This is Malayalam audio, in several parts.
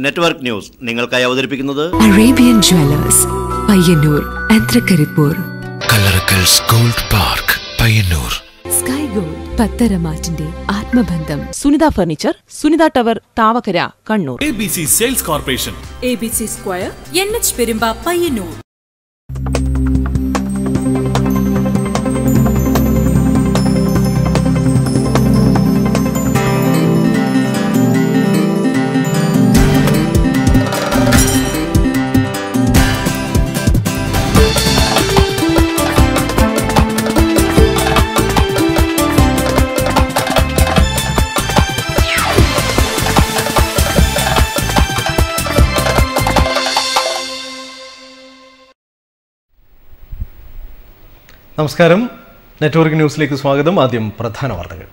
നെറ്റ്വർക്ക് ന്യൂസ് നിങ്ങൾക്കായി അവതരിപ്പിക്കുന്നത് അറേബ്യൻ ജ്വല്ലേഴ്സ് പയ്യന്നൂർ ആൻഡ്രകരിപ്പൂർ, Kallarakkal's gold park Payyanur, sky gold പത്തരമാറ്റിന്റെ ആത്മബന്ധം, Sunitha furniture, Sunitha tower, Thavakkara, Kannur. ABC sales corporation, ABC square, NH Perumba, Payyanur. നമസ്കാരം, നെറ്റ്വർക്ക് ന്യൂസിലേക്ക് സ്വാഗതം. ആദ്യം പ്രധാന വാർത്തകൾ.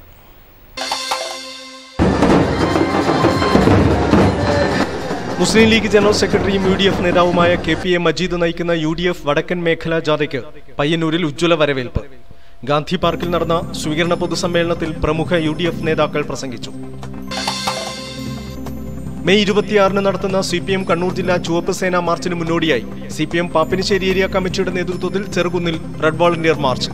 മുസ്ലിം ലീഗ് ജനറൽ സെക്രട്ടറിയും UDF നേതാവുമായ KPA മജീദ് നയിക്കുന്ന UDF വടക്കൻ മേഖലാ ജാഥയ്ക്ക് പയ്യന്നൂരിൽ ഉജ്ജ്വല വരവേൽപ്പ്. ഗാന്ധി പാർക്കിൽ നടന്ന സ്വീകരണ പൊതുസമ്മേളനത്തിൽ പ്രമുഖ UDF നേതാക്കൾ പ്രസംഗിച്ചു. മെയ് 26 നടത്തുന്ന CPM കണ്ണൂർ ജില്ലാ ചുവപ്പ് സേന മാർച്ചിന് മുന്നോടിയായി CPM പാപ്പിനിശ്ശേരി ഏരിയ കമ്മിറ്റിയുടെ നേതൃത്വത്തിൽ ചെറുകുന്നിൽ റെഡ് വോളണ്ടിയർ മാർച്ച്.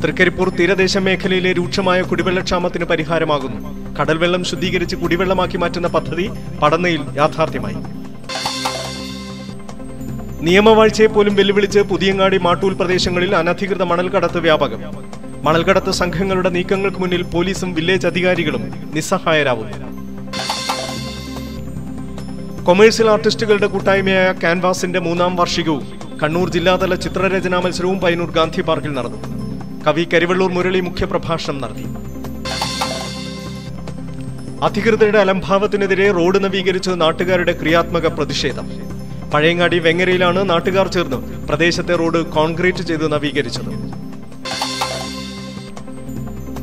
തൃക്കരിപ്പൂർ തീരദേശ മേഖലയിലെ രൂക്ഷമായ കുടിവെള്ളക്ഷാമത്തിന് പരിഹാരമാകുന്നു. കടൽവെള്ളം ശുദ്ധീകരിച്ച് കുടിവെള്ളമാക്കി മാറ്റുന്ന പദ്ധതി പടന്നയിൽ യാഥാർത്ഥ്യമായി. നിയമവാഴ്ചയെ പോലും വെല്ലുവിളിച്ച് പുതിയങ്ങാടി മാട്ടൂൽ പ്രദേശങ്ങളിൽ അനധികൃത മണൽക്കടത്ത് വ്യാപകം. മണൽക്കടത്ത് സംഘങ്ങളുടെ നീക്കങ്ങൾക്ക് മുന്നിൽ പോലീസും വില്ലേജ് അധികാരികളും നിസ്സഹായരാകുന്നു. കൊമേഴ്സ്യൽ ആർട്ടിസ്റ്റുകളുടെ കൂട്ടായ്മയായ ക്യാൻവാസിന്റെ 3ാം വാർഷികവും കണ്ണൂർ ജില്ലാതല ചിത്രരചനാ മത്സരവും പയ്യന്നൂർ ഗാന്ധി പാർക്കിൽ നടന്നു. കവി കരിവള്ളൂർ മുരളി മുഖ്യപ്രഭാഷണം നടത്തി. അധികൃതരുടെ അലംഭാവത്തിനെതിരെ റോഡ് നവീകരിച്ച് നാട്ടുകാരുടെ ക്രിയാത്മക പ്രതിഷേധം. പഴയങ്ങാടി വെങ്ങരയിലാണ് നാട്ടുകാർ ചേർന്ന് പ്രദേശത്തെ റോഡ് കോൺക്രീറ്റ് ചെയ്ത് നവീകരിച്ചത്.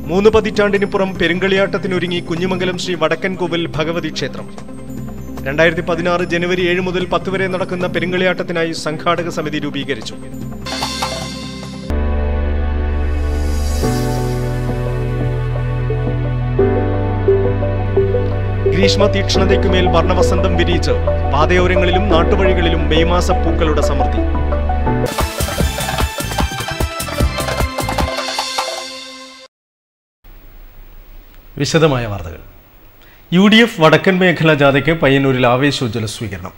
3 പതിറ്റാണ്ടിനുപുറം പെരുങ്കളിയാട്ടത്തിനൊരുങ്ങി കുഞ്ഞിമംഗലം ശ്രീ വടക്കൻ കോവിൽ ഭഗവതി ക്ഷേത്രം. 2016 ജനുവരി 7 മുതൽ 10 വരെ നടക്കുന്ന പെരുങ്കളിയാട്ടത്തിനായി സംഘാടക സമിതി രൂപീകരിച്ചു. ഗ്രീഷ്മ തീക്ഷ്ണതയ്ക്കുമേൽ വർണ്ണവസന്തം വിരിയിച്ച് പാതയോരങ്ങളിലും നാട്ടുവഴികളിലും മെയ് മാസ പൂക്കളുടെ സമൃദ്ധി. വിശദമായ വാർത്തകൾ. UDF വടക്കൻ മേഖലാ ജാഥയ്ക്ക് പയ്യന്നൂരിൽ ആവേശോജ്വല സ്വീകരണം.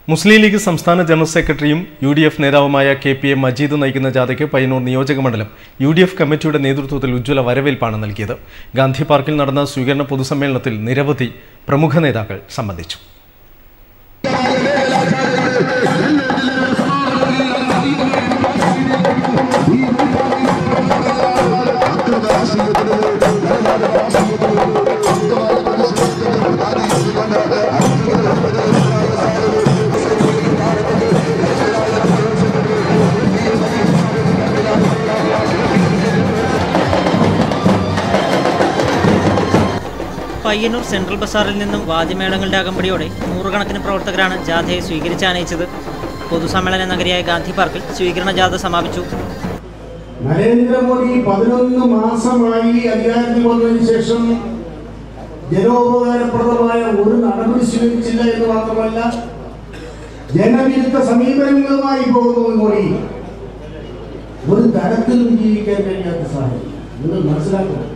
മുസ്ലിം ലീഗ് സംസ്ഥാന ജനറൽ സെക്രട്ടറിയും UDF നേതാവുമായ KPA മജീദ് നയിക്കുന്ന ജാഥയ്ക്ക് പയ്യന്നൂർ നിയോജക മണ്ഡലം UDF കമ്മിറ്റിയുടെ നേതൃത്വത്തിൽ ഉജ്ജ്വല വരവേൽപ്പാണ് നൽകിയത്. ഗാന്ധി പാർക്കിൽ നടന്ന സ്വീകരണ പൊതുസമ്മേളനത്തിൽ നിരവധി പ്രമുഖ നേതാക്കൾ സംബന്ധിച്ചു. പയ്യന്നൂർ സെൻട്രൽ ബസാറിൽ നിന്നും വാദ്യമേളങ്ങളുടെ അകമ്പടിയോടെ നൂറുകണക്കിന് പ്രവർത്തകരാണ് ജാഥയെ സ്വീകരിച്ചാനയിച്ചത്. പൊതുസമ്മേളന നഗരിയായ ഗാന്ധി പാർക്കിൽ സ്വീകരണ ജാഥ സമാപിച്ചു. നരേന്ദ്രമോദി 11 മാസമായി അധികാരത്തിൽ വന്നതിന് ശേഷം ജനോപകാരപ്രദമായ ഒരു നടപടി സ്വീകരിച്ചില്ല എന്ന് മാത്രമല്ല, ജനവിരുദ്ധ സമീപനങ്ങളുമായി പോകുന്ന മോദി ഒരു തരത്തിലും ജീവിക്കാൻ കഴിയാത്ത സാഹചര്യം നിങ്ങൾ മനസ്സിലാക്കണം.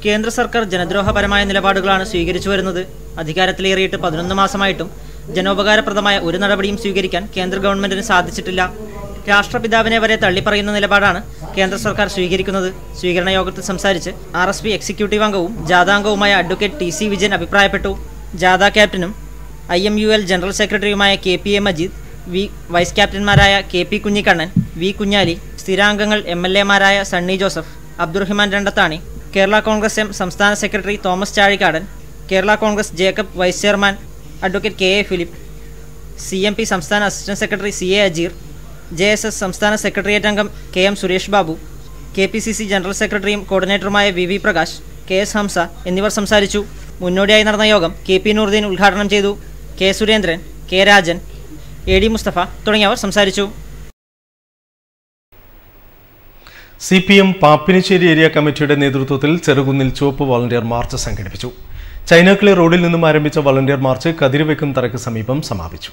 കേന്ദ്ര സർക്കാർ ജനദ്രോഹപരമായ നിലപാടുകളാണ് സ്വീകരിച്ചു വരുന്നത്. അധികാരത്തിലേറിയിട്ട് 11 മാസമായിട്ടും ജനോപകാരപ്രദമായ ഒരു നടപടിയും സ്വീകരിക്കാൻ കേന്ദ്ര ഗവൺമെന്റിന് സാധിച്ചിട്ടില്ല. രാഷ്ട്രപിതാവിനെ വരെ തള്ളിപ്പറയുന്ന നിലപാടാണ് കേന്ദ്ര സർക്കാർ സ്വീകരിക്കുന്നത്. സ്വീകരണ യോഗത്തിൽ സംസാരിച്ച് RSP എക്സിക്യൂട്ടീവ് അംഗവും ജാഥാംഗവുമായ അഡ്വക്കേറ്റ് TC വിജയൻ അഭിപ്രായപ്പെട്ടു. ജാഥാ ക്യാപ്റ്റനും IMUL ജനറൽ സെക്രട്ടറിയുമായ KPA മജീദ്, വൈസ് ക്യാപ്റ്റന്മാരായ KP കുഞ്ഞിക്കണ്ണൻ, V കുഞ്ഞാലി, സ്ഥിരാംഗങ്ങൾ MLA മാരായ സണ്ണി ജോസഫ്, അബ്ദുറഹിമാൻ രണ്ടത്താണി, കേരള കോൺഗ്രസ് M സംസ്ഥാന secretary Thomas Chazhikadan, Kerala Congress Jacob vice chairman advocate KA Philip, CMP സംസ്ഥാന assistant secretary CA Ajeer, JSS സംസ്ഥാന സെക്രട്ടേറിയറ്റ് അംഗം KM Suresh Babu, KPCC general സെക്രട്ടറിയും കോർഡിനേറ്ററുമായ VV പ്രകാശ്, KS ഹംസ എന്നിവർ സംസാരിച്ചു. മുന്നോടിയായി നടന്ന യോഗം KP നൂറുദ്ദീൻ ഉദ്ഘാടനം ചെയ്തു. K Surendran, K Rajan, AD Mustafa തുടങ്ങിയവർ സംസാരിച്ചു. CPM പാപ്പിനിശ്ശേരി ഏരിയ കമ്മിറ്റിയുടെ നേതൃത്വത്തിൽ ചെറുകുന്നിൽ ചുവപ്പ് വോളണ്ടിയർ മാർച്ച് സംഘടിപ്പിച്ചു. ചൈനാക്കിളി റോഡിൽ നിന്നും ആരംഭിച്ച വളണ്ടിയർ മാർച്ച് കതിരുവെക്കും തറയ്ക്ക് സമീപം സമാപിച്ചു.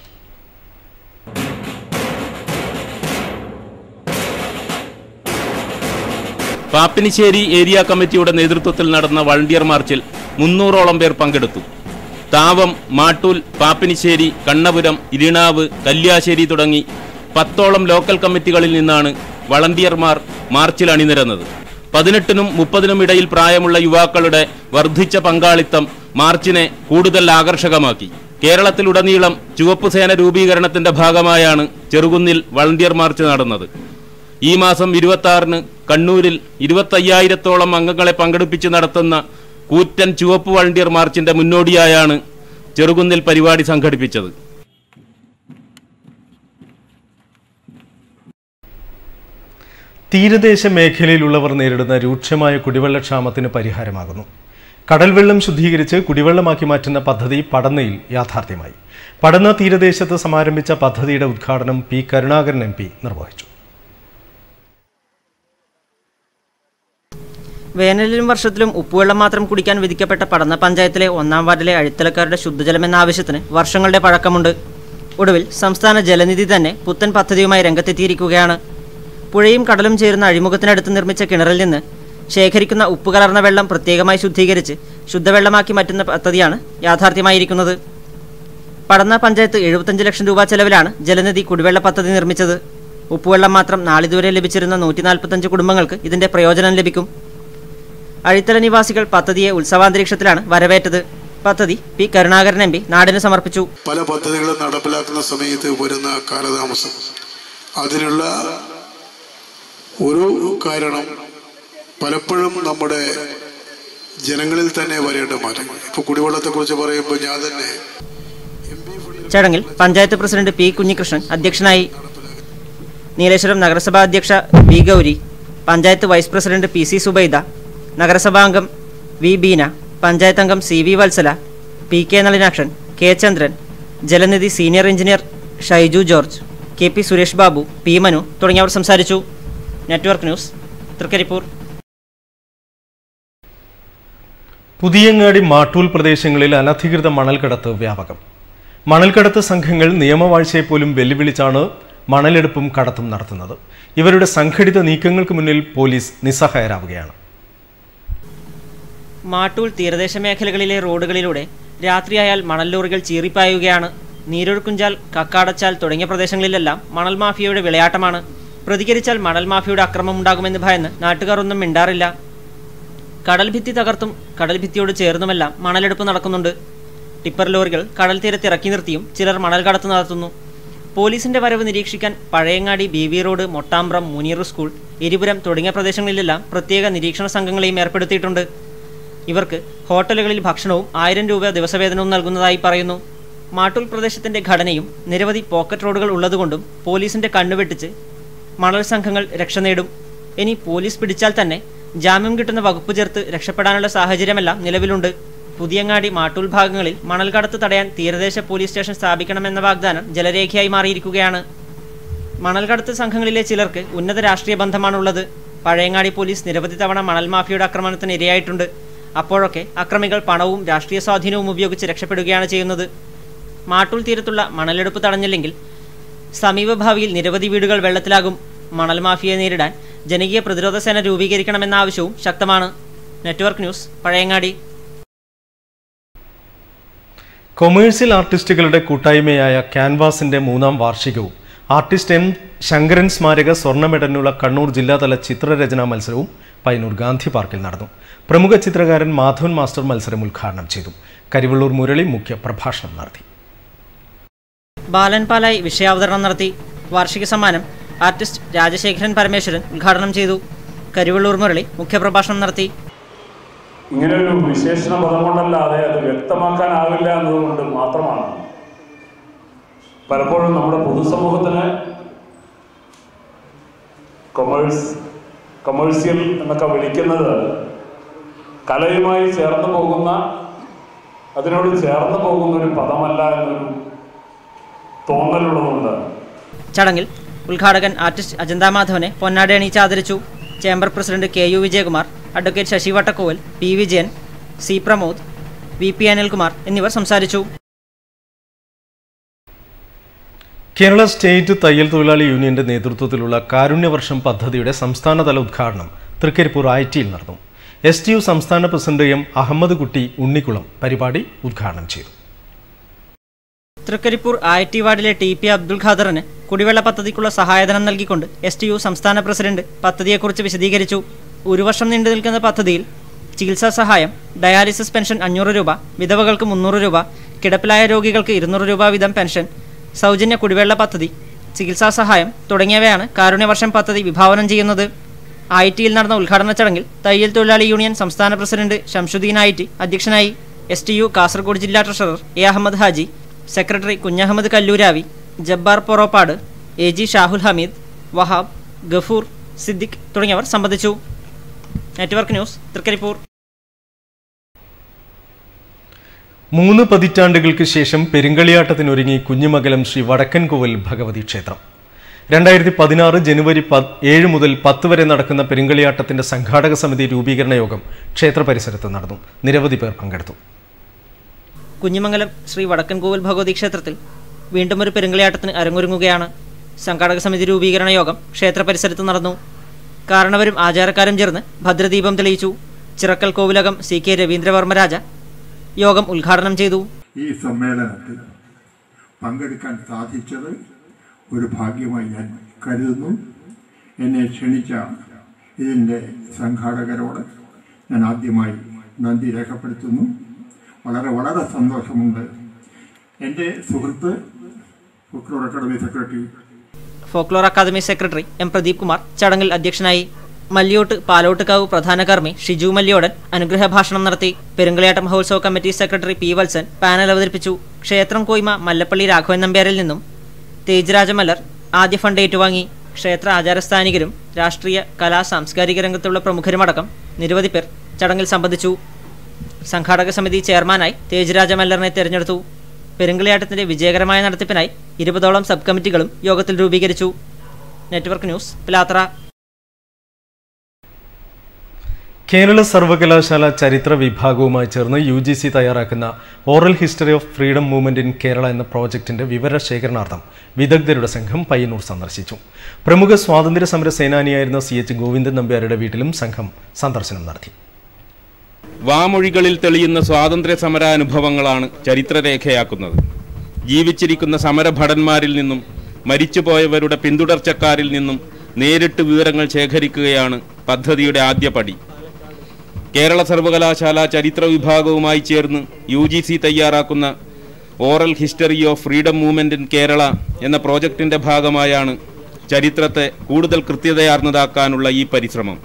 പാപ്പിനിശ്ശേരി ഏരിയ കമ്മിറ്റിയുടെ നേതൃത്വത്തിൽ നടന്ന വളണ്ടിയർ മാർച്ചിൽ 300ഓളം പേർ പങ്കെടുത്തു. താവം, മാട്ടൂൽ, പാപ്പിനിശ്ശേരി, കണ്ണപുരം, ഇരിണാവ്, കല്യാശ്ശേരി തുടങ്ങി 10ഓളം ലോക്കൽ കമ്മിറ്റികളിൽ നിന്നാണ് വളണ്ടിയർമാർ മാർച്ചിൽ അണിനിരന്നത്. 18നും 30നും ഇടയിൽ പ്രായമുള്ള യുവാക്കളുടെ വർദ്ധിച്ച പങ്കാളിത്തം മാർച്ചിനെ കൂടുതൽ ആകർഷകമാക്കി. കേരളത്തിലുടനീളം ചുവപ്പ് സേന രൂപീകരണത്തിന്റെ ഭാഗമായാണ് ചെറുകുന്നിൽ വളണ്ടിയർ മാർച്ച് നടന്നത്. ഈ മാസം 26-ന് കണ്ണൂരിൽ 25,000-ഓളം അംഗങ്ങളെ പങ്കെടുപ്പിച്ച് നടത്തുന്ന കൂറ്റൻ ചുവപ്പ് വളണ്ടിയർ മാർച്ചിന്റെ മുന്നോടിയായാണ് ചെറുകുന്നിൽ പരിപാടി സംഘടിപ്പിച്ചത്. തീരദേശ മേഖലയിലുള്ളവർ നേരിടുന്ന രൂക്ഷമായ കുടിവെള്ളക്ഷാമത്തിന് പരിഹാരമാകുന്നു. കടൽവെള്ളം ശുദ്ധീകരിച്ച് കുടിവെള്ളമാക്കി മാറ്റുന്ന പദ്ധതി പടന്നയിൽ യാഥാർത്ഥ്യമായി. പടന്ന തീരദേശത്ത് സമാരംഭിച്ച പദ്ധതിയുടെ ഉദ്ഘാടനം പി. കരുണാകരൻ MP നിർവഹിച്ചു. വേനലിലും വർഷത്തിലും ഉപ്പുവെള്ളം മാത്രം കുടിക്കാൻ വിധിക്കപ്പെട്ട പടന്ന പഞ്ചായത്തിലെ 1-ാം വാർഡിലെ അഴിത്തലക്കാരുടെ ശുദ്ധജലമെന്ന ആവശ്യത്തിന് വർഷങ്ങളുടെ പഴക്കമുണ്ട്. ഒടുവിൽ സംസ്ഥാന ജലനിധി തന്നെ പുത്തൻ പദ്ധതിയുമായി രംഗത്തെത്തിയിരിക്കുകയാണ്. പുഴയും കടലും ചേരുന്ന അഴിമുഖത്തിനടുത്ത് നിർമ്മിച്ച കിണറിൽ നിന്ന് ശേഖരിക്കുന്ന ഉപ്പ് കലർന്ന വെള്ളം പ്രത്യേകമായി ശുദ്ധീകരിച്ച് ശുദ്ധവെള്ളമാക്കി മാറ്റുന്ന പദ്ധതിയാണ് യാഥാർത്ഥ്യമായിരിക്കുന്നത്. പടന്ന പഞ്ചായത്ത് 75 ലക്ഷം രൂപ ചെലവിലാണ് ജലനിധി കുടിവെള്ള പദ്ധതി നിർമ്മിച്ചത്. ഉപ്പുവെള്ളം മാത്രം നാളിതുവരെ ലഭിച്ചിരുന്ന 145 കുടുംബങ്ങൾക്ക് ഇതിന്റെ പ്രയോജനം ലഭിക്കും. അഴിത്തല നിവാസികൾ പദ്ധതിയെ ഉത്സവാന്തരീക്ഷത്തിലാണ് വരവേറ്റത്. പദ്ധതി പി. കരുണാകരൻ MP നാടിന് സമർപ്പിച്ചു. പല പദ്ധതികളും നടപ്പിലാക്കുന്ന സമയത്ത് വരുന്ന കാലതാമസം, അതിനുള്ള ഒരു കാരണം പലപ്പോഴും നമ്മുടെ ജനങ്ങളിൽ തന്നെ വരേണ്ട മാറ്റങ്ങൾ. ഇപ്പോൾ കുടിവെള്ളത്തെക്കുറിച്ച് പറയുമ്പോൾ ഞാൻ തന്നെ ചടങ്ങിൽ പഞ്ചായത്ത് പ്രസിഡന്റ് പി. കുഞ്ഞികൃഷ്ണൻ അധ്യക്ഷനായി. നീലേശ്വരം നഗരസഭാ അധ്യക്ഷ വി. Gowri, panchayat vice president PC Subaida, നഗരസഭാംഗം വി. ബീന, പഞ്ചായത്ത് അംഗം CV Vatsala, PK Nalinakshan, K. Chandran, Jalanidhi senior engineer Shaiju George, KP Suresh Babu, P. Manu തുടങ്ങിയവർ സംസാരിച്ചു. Network news, Trikaripur. പുതിയങ്ങാടി, മാട്ടൂൽ പ്രദേശങ്ങളിൽ അനധികൃത മണൽക്കടത്ത് വ്യാപകം. മണൽക്കടത്ത് സംഘങ്ങൾ നിയമവാഴ്ചയെപ്പോലും വെല്ലുവിളിച്ചാണ് മണലെടുപ്പും കടത്തും നടത്തുന്നത്. ഇവരുടെ സംഘടിത നീക്കങ്ങൾക്ക് മുന്നിൽ പോലീസ് നിസ്സഹായരാവുകയാണ്. മാട്ടൂൽ തീരദേശ മേഖലകളിലെ റോഡുകളിലൂടെ രാത്രിയായാൽ മണൽ ലോറികൾ ചീറിപ്പായുകയാണ്. നീരൊഴുക്കുഞ്ചാൽ, കക്കാടച്ചാൽ തുടങ്ങിയ പ്രദേശങ്ങളിലെല്ലാം മണൽ മാഫിയയുടെ വിളയാട്ടമാണ്. പ്രതികരിച്ചാൽ മണൽ മാഫിയയുടെ അക്രമം ഉണ്ടാകുമെന്ന് ഭയന്ന് നാട്ടുകാർ ഒന്നും മിണ്ടാറില്ല. കടൽഭിത്തി തകർത്തും കടൽഭിത്തിയോട് ചേർന്നുമെല്ലാം മണലെടുപ്പ് നടക്കുന്നുണ്ട്. ടിപ്പർ ലോറികൾ കടൽ തീരത്ത് ഇറക്കി നിർത്തിയും ചിലർ മണൽ കടത്ത് നടത്തുന്നു. പോലീസിന്റെ വരവ് നിരീക്ഷിക്കാൻ Pazhayangadi, BV road, Mottambram, Muneer school, Eripuram തുടങ്ങിയ പ്രദേശങ്ങളിലെല്ലാം പ്രത്യേക നിരീക്ഷണ സംഘങ്ങളെയും ഏർപ്പെടുത്തിയിട്ടുണ്ട്. ഇവർക്ക് ഹോട്ടലുകളിൽ ഭക്ഷണവും 1000 രൂപ ദിവസവേതനവും നൽകുന്നതായി പറയുന്നു. മാട്ടൂൽ പ്രദേശത്തിന്റെ ഘടനയും നിരവധി പോക്കറ്റ് റോഡുകൾ ഉള്ളതുകൊണ്ടും പോലീസിന്റെ കണ്ണുവെട്ടിച്ച് മണൽ സംഘങ്ങൾ രക്ഷ നേടും. ഇനി പോലീസ് പിടിച്ചാൽ തന്നെ ജാമ്യം കിട്ടുന്ന വകുപ്പ് ചേർത്ത് രക്ഷപ്പെടാനുള്ള സാഹചര്യമെല്ലാം നിലവിലുണ്ട്. പുതിയങ്ങാടി, മാട്ടൂൽ ഭാഗങ്ങളിൽ മണൽ കടത്ത് തടയാൻ തീരദേശ പോലീസ് സ്റ്റേഷൻ സ്ഥാപിക്കണമെന്ന വാഗ്ദാനം ജലരേഖയായി മാറിയിരിക്കുകയാണ്. മണൽ കടത്ത് സംഘങ്ങളിലെ ചിലർക്ക് ഉന്നത രാഷ്ട്രീയ ബന്ധമാണുള്ളത്. പഴയങ്ങാടി പോലീസ് നിരവധി തവണ മണൽ മാഫിയയുടെ ആക്രമണത്തിന് ഇരയായിട്ടുണ്ട്. അപ്പോഴൊക്കെ അക്രമികൾ പണവും രാഷ്ട്രീയ സ്വാധീനവും ഉപയോഗിച്ച് രക്ഷപ്പെടുകയാണ് ചെയ്യുന്നത്. മാട്ടൂൽ തീരത്തുള്ള മണലെടുപ്പ് തടഞ്ഞില്ലെങ്കിൽ സമീപഭാവിയിൽ നിരവധി വീടുകൾ വെള്ളത്തിലാകും. മണൽ മാഫിയയെ നേരിടാൻ ജനകീയ പ്രതിരോധ സേന രൂപീകരിക്കണമെന്ന ആവശ്യവും ശക്തമാണ്. Network news, Pazhayangadi. കൊമേഴ്സ്യൽ ആർട്ടിസ്റ്റുകളുടെ കൂട്ടായ്മയായ ക്യാൻവാസിന്റെ 3-ാം വാർഷികവും ആർട്ടിസ്റ്റ് M. ശങ്കരൻ സ്മാരക സ്വർണ്ണ മെഡലിനുള്ള കണ്ണൂർ ജില്ലാതല ചിത്രരചനാ മത്സരവും പയ്യന്നൂർ ഗാന്ധി പാർക്കിൽ നടന്നു. പ്രമുഖ ചിത്രകാരൻ മാധവൻ മാസ്റ്റർ മത്സരം ഉദ്ഘാടനം ചെയ്തു. കരിവള്ളൂർ മുരളി മുഖ്യ പ്രഭാഷണം നടത്തി. ബാലൻ പാലായി വിഷയാവതരണം നടത്തി. വാർഷിക സമ്മാനം ആർട്ടിസ്റ്റ് രാജശേഖരൻ പരമേശ്വരൻ ഉദ്ഘാടനം ചെയ്തു. കരിവള്ളൂർ മുരളി മുഖ്യപ്രഭാഷണം നടത്തി. ഇങ്ങനെയൊരു വിശേഷണ പദം കൊണ്ടല്ലാതെ അത് വ്യക്തമാക്കാനാവില്ല എന്നതുകൊണ്ട് മാത്രമാണ് പലപ്പോഴും നമ്മുടെ പൊതുസമൂഹത്തിന് കൊമേഴ്സ്യൽ എന്നൊക്കെ വിളിക്കുന്നത് കലയുമായി ചേർന്ന് പോകുന്ന, അതിനോട് ചേർന്ന് പോകുന്ന ഒരു പദമല്ല എന്നൊരു തോന്നലുള്ളതുകൊണ്ട്. ചടങ്ങിൽ ഉദ്ഘാടകൻ ആർട്ടിസ്റ്റ് അജന്ത മാധവനെ പൊന്നാട അണിയിച്ച് ആദരിച്ചു. Chamber president KU Vijayakumar, advocate Sasi Vattakkoval, P. Vijayan, C. Pramod, VP Anilkumar എന്നിവർ സംസാരിച്ചു. കേരള സ്റ്റേറ്റ് തയ്യൽ തൊഴിലാളി യൂണിയന്റെ നേതൃത്വത്തിലുള്ള കാരുണ്യവർഷം പദ്ധതിയുടെ സംസ്ഥാനതല ഉദ്ഘാടനം തൃക്കരിപ്പൂർ ITയിൽ നടന്നു. STU സംസ്ഥാന പ്രസിഡന്റ് M. അഹമ്മദ് കുട്ടി ഉണ്ണിക്കുളം പരിപാടി ഉദ്ഘാടനം ചെയ്തു. തൃക്കരിപ്പൂർ IT വാർഡിലെ TP അബ്ദുൽ ഖാദറിന് കുടിവെള്ള പദ്ധതിക്കുള്ള സഹായധനം നൽകിക്കൊണ്ട് STU സംസ്ഥാന പ്രസിഡന്റ് പദ്ധതിയെക്കുറിച്ച് വിശദീകരിച്ചു. ഒരു വർഷം നീണ്ടു നിൽക്കുന്ന പദ്ധതിയിൽ ചികിത്സാ സഹായം, ഡയാലിസിസ് പെൻഷൻ 500 രൂപ, വിധവകൾക്ക് 300 രൂപ, കിടപ്പിലായ രോഗികൾക്ക് 200 രൂപ വീതം പെൻഷൻ, സൗജന്യ കുടിവെള്ള പദ്ധതി, ചികിത്സാ സഹായം തുടങ്ങിയവയാണ് കാരുണ്യവർഷം പദ്ധതി വിഭാവനം ചെയ്യുന്നത്. ITയിൽ നടന്ന ഉദ്ഘാടന ചടങ്ങിൽ തയ്യൽ തൊഴിലാളി യൂണിയൻ സംസ്ഥാന പ്രസിഡന്റ് ഷംസുദ്ദീൻ IT അധ്യക്ഷനായി. STU കാസർഗോഡ് ജില്ലാ treasurer A. Ahammed Haji, secretary Kunhahammed Kalluravi, Jabbar Poroppad, AG Shahul Hameed, Vahab, Gafoor, Siddique തുടങ്ങിയവർ സംബന്ധിച്ചു. Network news, Trikaripur. 3 പതിറ്റാണ്ടുകൾക്ക് ശേഷം പെരുങ്കളിയാട്ടത്തിനൊരുങ്ങി കുഞ്ഞിമംഗലം ശ്രീ വടക്കൻകോവിൽ ഭഗവതി ക്ഷേത്രം. 2016 ജനുവരി 7 മുതൽ 10 വരെ നടക്കുന്ന പെരുങ്കളിയാട്ടത്തിന്റെ സംഘാടക സമിതി രൂപീകരണ യോഗം ക്ഷേത്ര പരിസരത്ത് നടന്നു. നിരവധി പേർ പങ്കെടുത്തു. കുഞ്ഞിമംഗലം ശ്രീ വടക്കൻകോവിൽ ഭഗവതി ക്ഷേത്രത്തിൽ വീണ്ടും ഒരു പെരുങ്കളിയാട്ടത്തിന് അരങ്ങൊരുങ്ങുകയാണ്. സംഘാടക സമിതി രൂപീകരണ യോഗം ക്ഷേത്ര പരിസരത്ത് നടന്നു. കാരണവരും ആചാരക്കാരും ചേർന്ന് ഭദ്രദീപം തെളിയിച്ചു. ചിറക്കൽ കോവിലകം CK രവീന്ദ്രവർമ്മ രാജ യോഗം ഉദ്ഘാടനം ചെയ്തു. ഈ സമ്മേളനത്തിൽ പങ്കെടുക്കാൻ സാധിച്ചത് ഒരു ഭാഗ്യമായി ഞാൻ കരുതുന്നു. എന്നെ ക്ഷണിച്ച ഇതിൻ്റെ സംഘാടകരോട് ഞാൻ ആദ്യമായി നന്ദി രേഖപ്പെടുത്തുന്നു. വളരെ വളരെ സന്തോഷമുണ്ട്. എൻ്റെ സുഹൃത്ത് folklore academy secretary M. Pradeep Kumar ചടങ്ങിൽ അധ്യക്ഷനായി. മല്യോട്ട് പാലോട്ടുകാവ് പ്രധാന കർമ്മി ഷിജു മല്യോടൻ അനുഗ്രഹ ഭാഷണം നടത്തി. പെരുങ്കളിയാട്ട മഹോത്സവ committee secretary P. Valsan panel അവതരിപ്പിച്ചു. ക്ഷേത്രം കോയ്മ മല്ലപ്പള്ളി രാഘവൻ നമ്പ്യാരിൽ നിന്നും തേജ്രാജ മല്ലർ ആദ്യ ഫണ്ട് ഏറ്റുവാങ്ങി. ക്ഷേത്ര ആചാരസ്ഥാനികരും രാഷ്ട്രീയ കലാ സാംസ്കാരിക രംഗത്തുള്ള പ്രമുഖരുമടക്കം നിരവധി പേർ ചടങ്ങിൽ സംബന്ധിച്ചു. സംഘാടക സമിതി ചെയർമാനായി തേജ്രാജ മല്ലറിനെ തെരഞ്ഞെടുത്തു. പെരുങ്കളിയാട്ടത്തിന്റെ വിജയകരമായ നടത്തിപ്പിനായി 20ഓളം സബ് കമ്മിറ്റികളും യോഗത്തിൽ രൂപീകരിച്ചു. Network news, Pilathara. കേരള സർവകലാശാല ചരിത്ര വിഭാഗവുമായി ചേർന്ന് UGC തയ്യാറാക്കുന്ന oral history of freedom movement in Kerala എന്ന പ്രോജക്ടിന്റെ വിവരശേഖരണാർത്ഥം വിദഗ്ധരുടെ സംഘം പയ്യന്നൂർ സന്ദർശിച്ചു. പ്രമുഖ സ്വാതന്ത്ര്യ സമര സേനാനിയായിരുന്ന CH ഗോവിന്ദൻ നമ്പ്യാരുടെ വീട്ടിലും സംഘം സന്ദർശനം നടത്തി. വാമൊഴികളിൽ തെളിയുന്ന സ്വാതന്ത്ര്യ സമരാനുഭവങ്ങളാണ് ചരിത്രരേഖയാക്കുന്നത്. ജീവിച്ചിരിക്കുന്ന സമരഭടന്മാരിൽ നിന്നും മരിച്ചുപോയവരുടെ പിന്തുടർച്ചക്കാരിൽ നിന്നും നേരിട്ട് വിവരങ്ങൾ ശേഖരിക്കുകയാണ് പദ്ധതിയുടെ ആദ്യ പടി. കേരള സർവകലാശാല ചരിത്ര വിഭാഗവുമായി ചേർന്ന് UGC തയ്യാറാക്കുന്ന oral history of freedom movement in Kerala എന്ന പ്രോജക്റ്റിന്റെ ഭാഗമായാണ് ചരിത്രത്തെ കൂടുതൽ കൃത്യതയാർന്നതാക്കാനുള്ള ഈ പരിശ്രമം.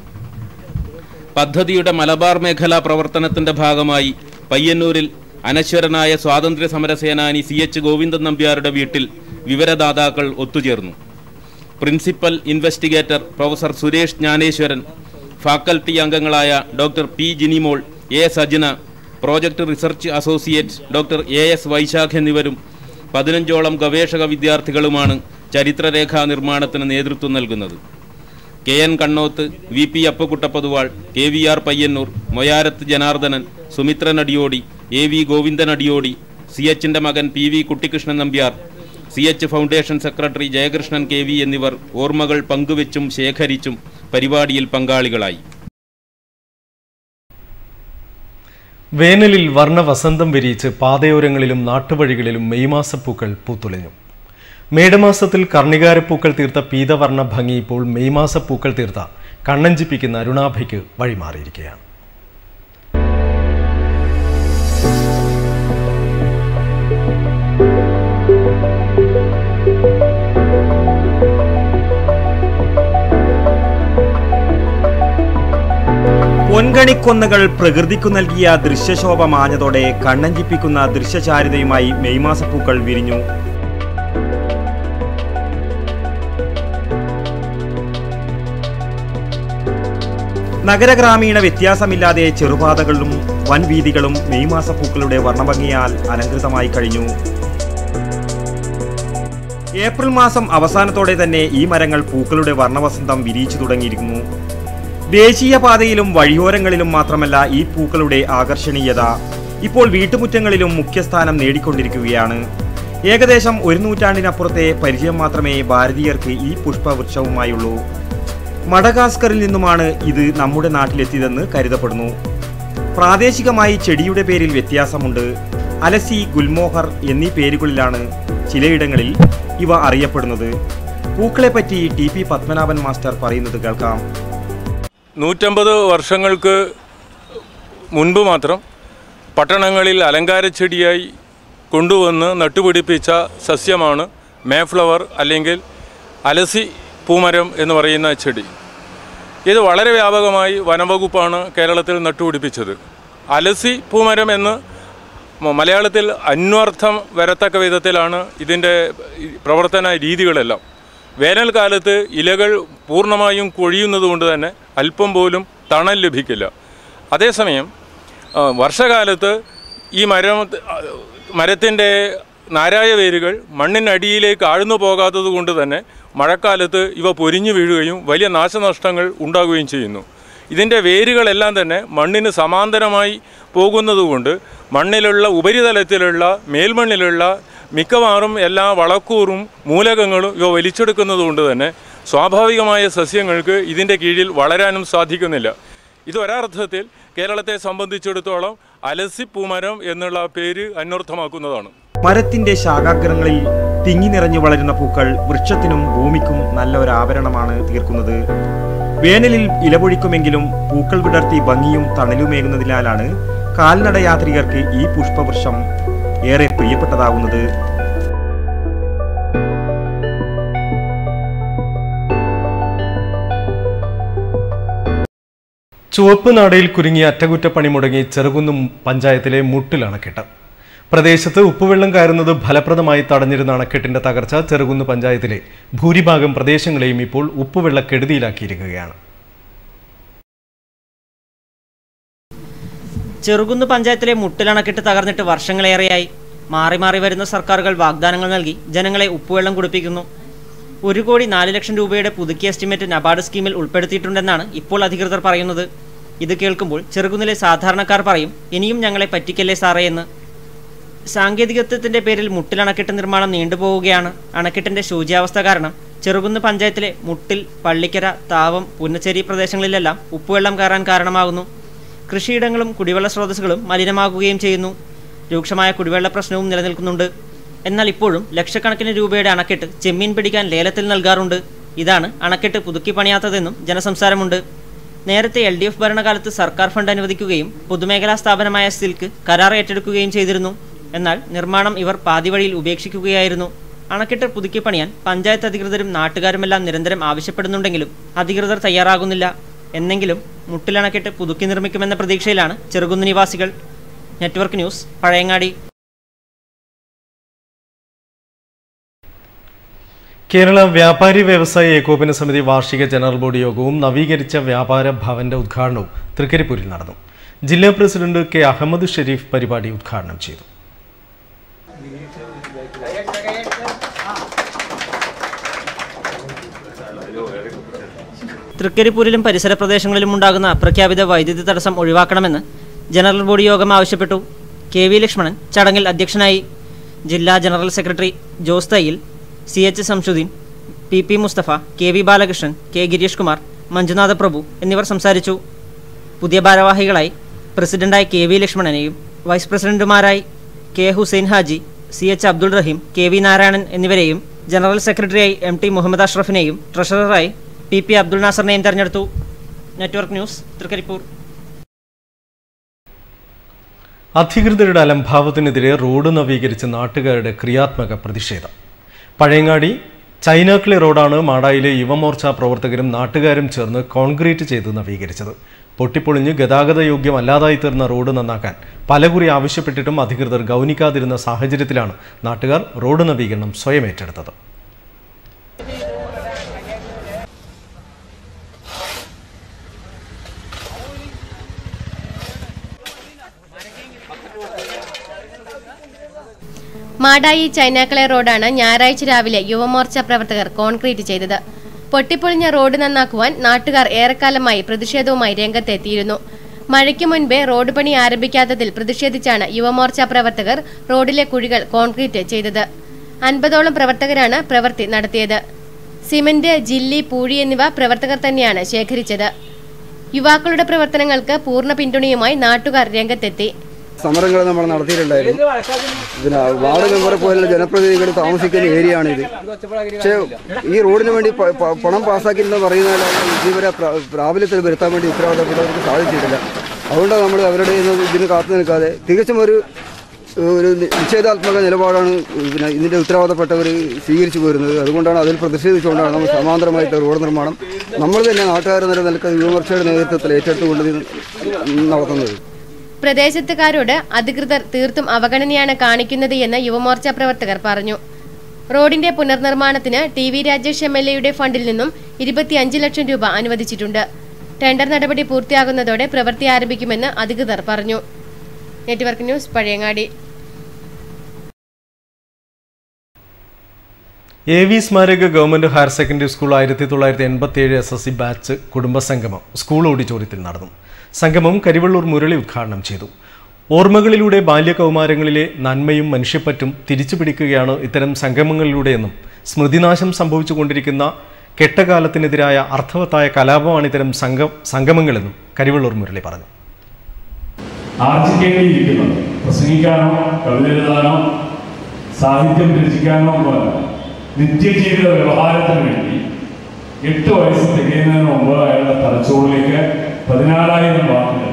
പദ്ധതിയുടെ മലബാർ മേഖലാ പ്രവർത്തനത്തിന്റെ ഭാഗമായി പയ്യന്നൂരിൽ അനശ്വരനായ സ്വാതന്ത്ര്യ സമര സേനാനി CH ഗോവിന്ദൻ നമ്പ്യാരുടെ വീട്ടിൽ വിവരദാതാക്കൾ ഒത്തുചേർന്നു. Principal investigator professor Suresh Jnaneswaran, faculty അംഗങ്ങളായ doctor P. Jinimol, A. Sajana, project research associate doctor AS Vaisakh എന്നിവരും 15ഓളം ഗവേഷക വിദ്യാർത്ഥികളുമാണ് ചരിത്രരേഖാ നിർമ്മാണത്തിന് നേതൃത്വം നൽകുന്നത്. KN Kannoth, VP അപ്പക്കുട്ടപ്പതുവാൾ, KVR Payyanur, Moyarath Janardhanan, Sumithran Adiyodi, AV Govindan Adiyodi, CHന്റെ മകൻ PV Kuttikrishnan Nambiar, CH foundation secretary Jayakrishnan KV എന്നിവർ ഓർമ്മകൾ പങ്കുവെച്ചും ശേഖരിച്ചും പരിപാടിയിൽ പങ്കാളികളായി. വേനലിൽ വർണ്ണവസന്തം വിരിയിച്ച് പാതയോരങ്ങളിലും നാട്ടുവഴികളിലും മെയ് മാസപ്പൂക്കൾ പൂത്തുലഞ്ഞു. മേടമാസത്തിൽ കർണികാരപ്പൂക്കൾ തീർത്ത പീതവർണ്ണ ഭംഗി ഇപ്പോൾ മെയ് മാസപ്പൂക്കൾ തീർത്ത കണ്ണഞ്ചിപ്പിക്കുന്ന അരുണാഭയ്ക്ക് വഴിമാറിയിരിക്കുകയാണ്. പൊൻകണിക്കൊന്നകൾ പ്രകൃതിക്കു നൽകിയ ദൃശ്യശോഭ മാഞ്ഞതോടെ കണ്ണഞ്ചിപ്പിക്കുന്ന ദൃശ്യചാരുതയുമായി മെയ് മാസപ്പൂക്കൾ വിരിഞ്ഞു. നഗരഗ്രാമീണ വ്യത്യാസമില്ലാതെ ചെറുപാതകളും വൻവീഥികളും മെയ് മാസപ്പൂക്കളുടെ വർണ്ണഭംഗിയാൽ അലങ്കൃതമായി കഴിഞ്ഞു. ഏപ്രിൽ മാസം അവസാനത്തോടെ തന്നെ ഈ മരങ്ങൾ പൂക്കളുടെ വർണ്ണവസന്തം വിരിയിച്ചു തുടങ്ങിയിരിക്കുന്നു. ദേശീയപാതയിലും വഴിയോരങ്ങളിലും മാത്രമല്ല ഈ പൂക്കളുടെ ആകർഷണീയത. ഇപ്പോൾ വീട്ടുമുറ്റങ്ങളിലും മുഖ്യസ്ഥാനം നേടിക്കൊണ്ടിരിക്കുകയാണ്. ഏകദേശം 1 നൂറ്റാണ്ടിനപ്പുറത്തെ പരിചയം മാത്രമേ ഭാരതീയർക്ക് ഈ പുഷ്പവൃക്ഷവുമായുള്ളൂ. മഡഗാസ്കറിൽ നിന്നുമാണ് ഇത് നമ്മുടെ നാട്ടിലെത്തിയതെന്ന് കരുതപ്പെടുന്നു. പ്രാദേശികമായി ചെടിയുടെ പേരിൽ വ്യത്യാസമുണ്ട്. അലസി, ഗുൽമോഹർ എന്നീ പേരുകളിലാണ് ചിലയിടങ്ങളിൽ ഇവ അറിയപ്പെടുന്നത്. പൂക്കളെപ്പറ്റി TP പത്മനാഭൻ മാസ്റ്റർ പറയുന്നത് കേൾക്കാം. 150 വർഷങ്ങൾക്ക് മുൻപ് മാത്രം പട്ടണങ്ങളിൽ അലങ്കാര ചെടിയായി കൊണ്ടുവന്ന് നട്ടുപിടിപ്പിച്ച സസ്യമാണ് മേഫ്ലവർ അല്ലെങ്കിൽ അലസി പൂമരം എന്ന് പറയുന്ന ചെടി. ഇത് വളരെ വ്യാപകമായി വനംവകുപ്പാണ് കേരളത്തിൽ നട്ടുപിടിപ്പിച്ചത്. അലസി പൂമരം എന്ന് മലയാളത്തിൽ അന്വർത്ഥം വരത്തക്ക വിധത്തിലാണ് ഇതിൻ്റെ പ്രവർത്തന രീതികളെല്ലാം. വേനൽക്കാലത്ത് ഇലകൾ പൂർണ്ണമായും കൊഴിയുന്നതുകൊണ്ട് തന്നെ അല്പം പോലും തണൽ ലഭിക്കില്ല. അതേസമയം വർഷകാലത്ത് ഈ മരത്തിൻ്റെ നാരായ വേരുകൾ മണ്ണിനടിയിലേക്ക് ആഴ്ന്നു പോകാത്തത് കൊണ്ട് തന്നെ മഴക്കാലത്ത് ഇവ പൊരിഞ്ഞു വീഴുകയും വലിയ നാശനഷ്ടങ്ങൾ ഉണ്ടാകുകയും ചെയ്യുന്നു. ഇതിൻ്റെ വേരുകളെല്ലാം തന്നെ മണ്ണിന് സമാന്തരമായി പോകുന്നതുകൊണ്ട് മണ്ണിലുള്ള ഉപരിതലത്തിലുള്ള മേൽമണ്ണിലുള്ള മിക്കവാറും എല്ലാ വളക്കൂറും മൂലകങ്ങളും ഇവ വലിച്ചെടുക്കുന്നതുകൊണ്ട് തന്നെ സ്വാഭാവികമായ സസ്യങ്ങൾക്ക് ഇതിൻ്റെ കീഴിൽ വളരാനും സാധിക്കുന്നില്ല. ഇത് ഒരർത്ഥത്തിൽ കേരളത്തെ സംബന്ധിച്ചിടത്തോളം അലസി പൂമരം എന്നുള്ള പേര് അന്വർത്ഥമാക്കുന്നതാണ്. മരത്തിന്റെ ശാഖാഗ്രങ്ങളിൽ തിങ്ങി നിറഞ്ഞു വളരുന്ന പൂക്കൾ വൃക്ഷത്തിനും ഭൂമിക്കും നല്ല ഒരു ആഭരണമാണ് തീർക്കുന്നത്. വേനലിൽ ഇലപൊഴിക്കുമെങ്കിലും പൂക്കൾ വിടർത്തി ഭംഗിയും തണലുമേകുന്നതിനാലാണ് കാൽനട യാത്രികർക്ക് ഈ പുഷ്പവൃക്ഷം ഏറെ പ്രിയപ്പെട്ടതാകുന്നത്. ചുവപ്പ് നാടയിൽ കുരുങ്ങിയ അറ്റകുറ്റപ്പണി മുടങ്ങി ചെറുകുന്ന് പഞ്ചായത്തിലെ മുട്ടിൽ അണക്കെട്ട്. പ്രദേശത്ത് ഉപ്പുവെള്ളം കയറുന്നത് ഫലപ്രദമായി തടഞ്ഞിരുന്ന അണക്കെട്ടിന്റെ തകർച്ച ചെറുകുന്ന് പഞ്ചായത്തിലെ ഭൂരിഭാഗം പ്രദേശങ്ങളെയും ഇപ്പോൾ ഉപ്പുവെള്ളക്കെടുതിയിലാക്കിയിരിക്കുകയാണ്. ചെറുകുന്ന് പഞ്ചായത്തിലെ മുട്ടിൽ അണക്കെട്ട് തകർന്നിട്ട് വർഷങ്ങളേറെയായി. മാറി മാറി വരുന്ന സർക്കാരുകൾ വാഗ്ദാനങ്ങൾ നൽകി ജനങ്ങളെ ഉപ്പുവെള്ളം കുടിപ്പിക്കുന്നു. 1,04 ലക്ഷം രൂപയുടെ പുതുക്കിയ എസ്റ്റിമേറ്റ് നബാർഡ് സ്കീമിൽ ഉൾപ്പെടുത്തിയിട്ടുണ്ടെന്നാണ് ഇപ്പോൾ അധികൃതർ പറയുന്നത്. ഇത് കേൾക്കുമ്പോൾ ചെറുകുന്നിലെ സാധാരണക്കാർ പറയും, ഇനിയും ഞങ്ങളെ പറ്റിക്കല്ലേ സാറേ എന്ന്. സാങ്കേതികത്വത്തിന്റെ പേരിൽ മുട്ടിൽ അണക്കെട്ട് നിർമ്മാണം നീണ്ടുപോവുകയാണ്. അണക്കെട്ടിന്റെ ശോച്യാവസ്ഥ കാരണം ചെറുകുന്ന് പഞ്ചായത്തിലെ മുട്ടിൽ, പള്ളിക്കര, താവം, പുന്നച്ചേരി പ്രദേശങ്ങളിലെല്ലാം ഉപ്പുവെള്ളം കയറാൻ കാരണമാകുന്നു. കൃഷിയിടങ്ങളും കുടിവെള്ള സ്രോതസ്സുകളും മലിനമാകുകയും ചെയ്യുന്നു. രൂക്ഷമായ കുടിവെള്ള പ്രശ്നവും നിലനിൽക്കുന്നുണ്ട്. എന്നാൽ ഇപ്പോഴും ലക്ഷക്കണക്കിന് രൂപയുടെ അണക്കെട്ട് ചെമ്മീൻ പിടിക്കാൻ ലേലത്തിൽ നൽകാറുണ്ട്. ഇതാണ് അണക്കെട്ട് പുതുക്കി പണിയാത്തതെന്നും ജനസംസാരമുണ്ട്. നേരത്തെ LDF ഭരണകാലത്ത് സർക്കാർ ഫണ്ട് അനുവദിക്കുകയും പൊതുമേഖലാ സ്ഥാപനമായ സിൽക്ക് കരാർ ഏറ്റെടുക്കുകയും ചെയ്തിരുന്നു. എന്നാൽ നിർമ്മാണം ഇവർ പാതിവഴിയിൽ ഉപേക്ഷിക്കുകയായിരുന്നു. അണക്കെട്ട് പുതുക്കി പണിയാൻ പഞ്ചായത്ത് അധികൃതരും നാട്ടുകാരുമെല്ലാം നിരന്തരം ആവശ്യപ്പെടുന്നുണ്ടെങ്കിലും അധികൃതർ തയ്യാറാകുന്നില്ല. എന്നെങ്കിലും മുട്ടിൽ അണക്കെട്ട് പുതുക്കി നിർമ്മിക്കുമെന്ന പ്രതീക്ഷയിലാണ് ചെറുകുന്ന് നിവാസികൾ. Network news, Pazhayangadi. കേരള വ്യാപാരി വ്യവസായ ഏകോപന സമിതി വാർഷിക ജനറൽ ബോഡി യോഗവും നവീകരിച്ച വ്യാപാര ഭവന്റെ ഉദ്ഘാടനവും തൃക്കരിപ്പൂരിൽ നടന്നു. ജില്ലാ പ്രസിഡന്റ് K. അഹമ്മദ് ഷെരീഫ് പരിപാടി ഉദ്ഘാടനം ചെയ്തു. തൃക്കരിപ്പൂരിലും പരിസര പ്രദേശങ്ങളിലും ഉണ്ടാകുന്ന അപ്രഖ്യാപിത വൈദ്യുതി തടസ്സം ഒഴിവാക്കണമെന്ന് ജനറൽ ബോഡി യോഗം ആവശ്യപ്പെട്ടു. KV ലക്ഷ്മണൻ ചടങ്ങിൽ അധ്യക്ഷനായി. ജില്ലാ general secretary Jose Thayyil, CH Shamsuddin, PP Musthafa, KV Balakrishnan, K. Girish Kumar, Manjunatha Prabhu എന്നിവർ സംസാരിച്ചു. പുതിയ ഭാരവാഹികളായി പ്രസിഡന്റായി KV ലക്ഷ്മണനെയും വൈസ് പ്രസിഡന്റുമാരായി K. Hussain Haji, CH Abdul Raheem, KV Narayanan എന്നിവരെയും ജനറൽ സെക്രട്ടറിയായി MT മുഹമ്മദ് അഷ്റഫിനെയും ട്രഷററായി PP അബ്ദുൾ നാസറിനെയും തെരഞ്ഞെടുത്തു. Network news, Trikaripur. അധികൃതരുടെ അലംഭാവത്തിനെതിരെ റോഡ് നവീകരിച്ച നാട്ടുകാരുടെ ക്രിയാത്മക പ്രതിഷേധം. പഴയങ്ങാടി ചൈനാക്ലി റോഡാണ് മാടായിലെ യുവമോർച്ച പ്രവർത്തകരും നാട്ടുകാരും ചേർന്ന് കോൺക്രീറ്റ് ചെയ്ത് നവീകരിച്ചത്. പൊട്ടിപ്പൊളിഞ്ഞ് ഗതാഗത യോഗ്യമല്ലാതായി തീർന്ന റോഡ് നന്നാക്കാൻ പലകുറി ആവശ്യപ്പെട്ടിട്ടും അധികൃതർ ഗൗനിക്കാതിരുന്ന സാഹചര്യത്തിലാണ് നാട്ടുകാർ റോഡ് നവീകരണം സ്വയം ഏറ്റെടുത്തത്. മാടായി ചൈനാക്കളെ റോഡാണ് ഞായറാഴ്ച രാവിലെ യുവമോർച്ച പ്രവർത്തകർ കോൺക്രീറ്റ് ചെയ്തത്. പൊട്ടിപ്പൊളിഞ്ഞ റോഡ് നന്നാക്കുവാൻ നാട്ടുകാർ ഏറെക്കാലമായി പ്രതിഷേധവുമായി രംഗത്തെത്തിയിരുന്നു. മഴയ്ക്ക് മുൻപേ റോഡ് പണി ആരംഭിക്കാത്തതിൽ പ്രതിഷേധിച്ചാണ് യുവമോർച്ച പ്രവർത്തകർ റോഡിലെ കുഴികൾ കോൺക്രീറ്റ് ചെയ്തത്. 50ഓളം പ്രവർത്തകരാണ് പ്രവൃത്തി നടത്തിയത്. സിമന്റ്, ജില്ലി, പൂഴി എന്നിവ പ്രവർത്തകർ തന്നെയാണ് ശേഖരിച്ചത്. യുവാക്കളുടെ പ്രവർത്തനങ്ങൾക്ക് പൂർണ്ണ പിന്തുണയുമായി നാട്ടുകാർ രംഗത്തെത്തി. സമരങ്ങൾ നമ്മൾ നടത്തിയിട്ടുണ്ടായിരുന്നു. പിന്നെ വാർഡ് മെമ്പറെ പോലുള്ള ജനപ്രതിനിധികൾ താമസിക്കുന്ന ഏരിയ ആണിത്. പക്ഷേ ഈ റോഡിന് വേണ്ടി പണം പാസ്സാക്കിയെന്ന് പറയുന്നതല്ല, ഇതുവരെ പ്രാബല്യത്തിൽ വരുത്താൻ വേണ്ടി ഉത്തരവാദിത്തപ്പെട്ടവർക്ക് സാധിച്ചിട്ടില്ല. അതുകൊണ്ടാണ് നമ്മൾ അവരുടെ ഇതിന് കാത്തു നിൽക്കാതെ തികച്ചും ഒരു നിഷേധാത്മക നിലപാടാണ് പിന്നെ ഇതിൻ്റെ ഉത്തരവാദപ്പെട്ടവർ സ്വീകരിച്ചു പോരുന്നത്. അതുകൊണ്ടാണ് അതിൽ പ്രതിഷേധിച്ചുകൊണ്ടാണ് നമ്മൾ സമാന്തരമായിട്ട് റോഡ് നിർമ്മാണം നമ്മൾ തന്നെ നാട്ടുകാർ നിലനിൽക്കുന്ന യുവമോർച്ചയുടെ നേതൃത്വത്തിൽ ഏറ്റെടുത്തുകൊണ്ട് നടത്തുന്നത്. പ്രദേശത്തുകാരോട് അധികൃതർ തീർത്തും അവഗണനയാണ് കാണിക്കുന്നത് എന്ന് യുവമോർച്ച പ്രവർത്തകർ പറഞ്ഞു. റോഡിന്റെ പുനർനിർമ്മാണത്തിന് TV രാജേഷ് MLAയുടെ ഫണ്ടിൽ നിന്നും 25 ലക്ഷം രൂപ അനുവദിച്ചിട്ടുണ്ട്. ടെൻഡർ നടപടി പൂർത്തിയാകുന്നതോടെ പ്രവൃത്തി ആരംഭിക്കുമെന്ന് അധികൃതർ പറഞ്ഞു. Network news, Pazhayangadi. AV സ്മാരക government higher secondary school 1987 SSC batch കുടുംബസംഗമം സ്കൂൾ ഓഡിറ്റോറിയത്തിൽ നടന്നു. സംഗമം കരിവള്ളൂർ മുരളി ഉദ്ഘാടനം ചെയ്തു. ഓർമ്മകളിലൂടെ ബാല്യകൗമാരങ്ങളിലെ നന്മയും മനുഷ്യപ്പറ്റും തിരിച്ചുപിടിക്കുകയാണ് ഇത്തരം സംഗമങ്ങളിലൂടെയെന്നും സ്മൃതിനാശം സംഭവിച്ചുകൊണ്ടിരിക്കുന്ന കെട്ടകാലത്തിനെതിരായ അർത്ഥവത്തായ കലാപമാണ് ഇത്തരം സംഗമങ്ങളെന്നും കരിവള്ളൂർ മുരളി പറഞ്ഞു. ആർജിക്കേണ്ടിയിരിക്കുന്നത് പ്രസംഗിക്കാനോ കവിത എഴുതാനോ സാഹിത്യം രചിക്കാനോ നിത്യജീവിത വ്യവഹാരത്തിന് വേണ്ടി 8 വയസ്സ് തികയുന്നതിന് മുമ്പ് അയാളുടെ തലച്ചോറിലേക്ക് 16,000 വാക്കുകൾ.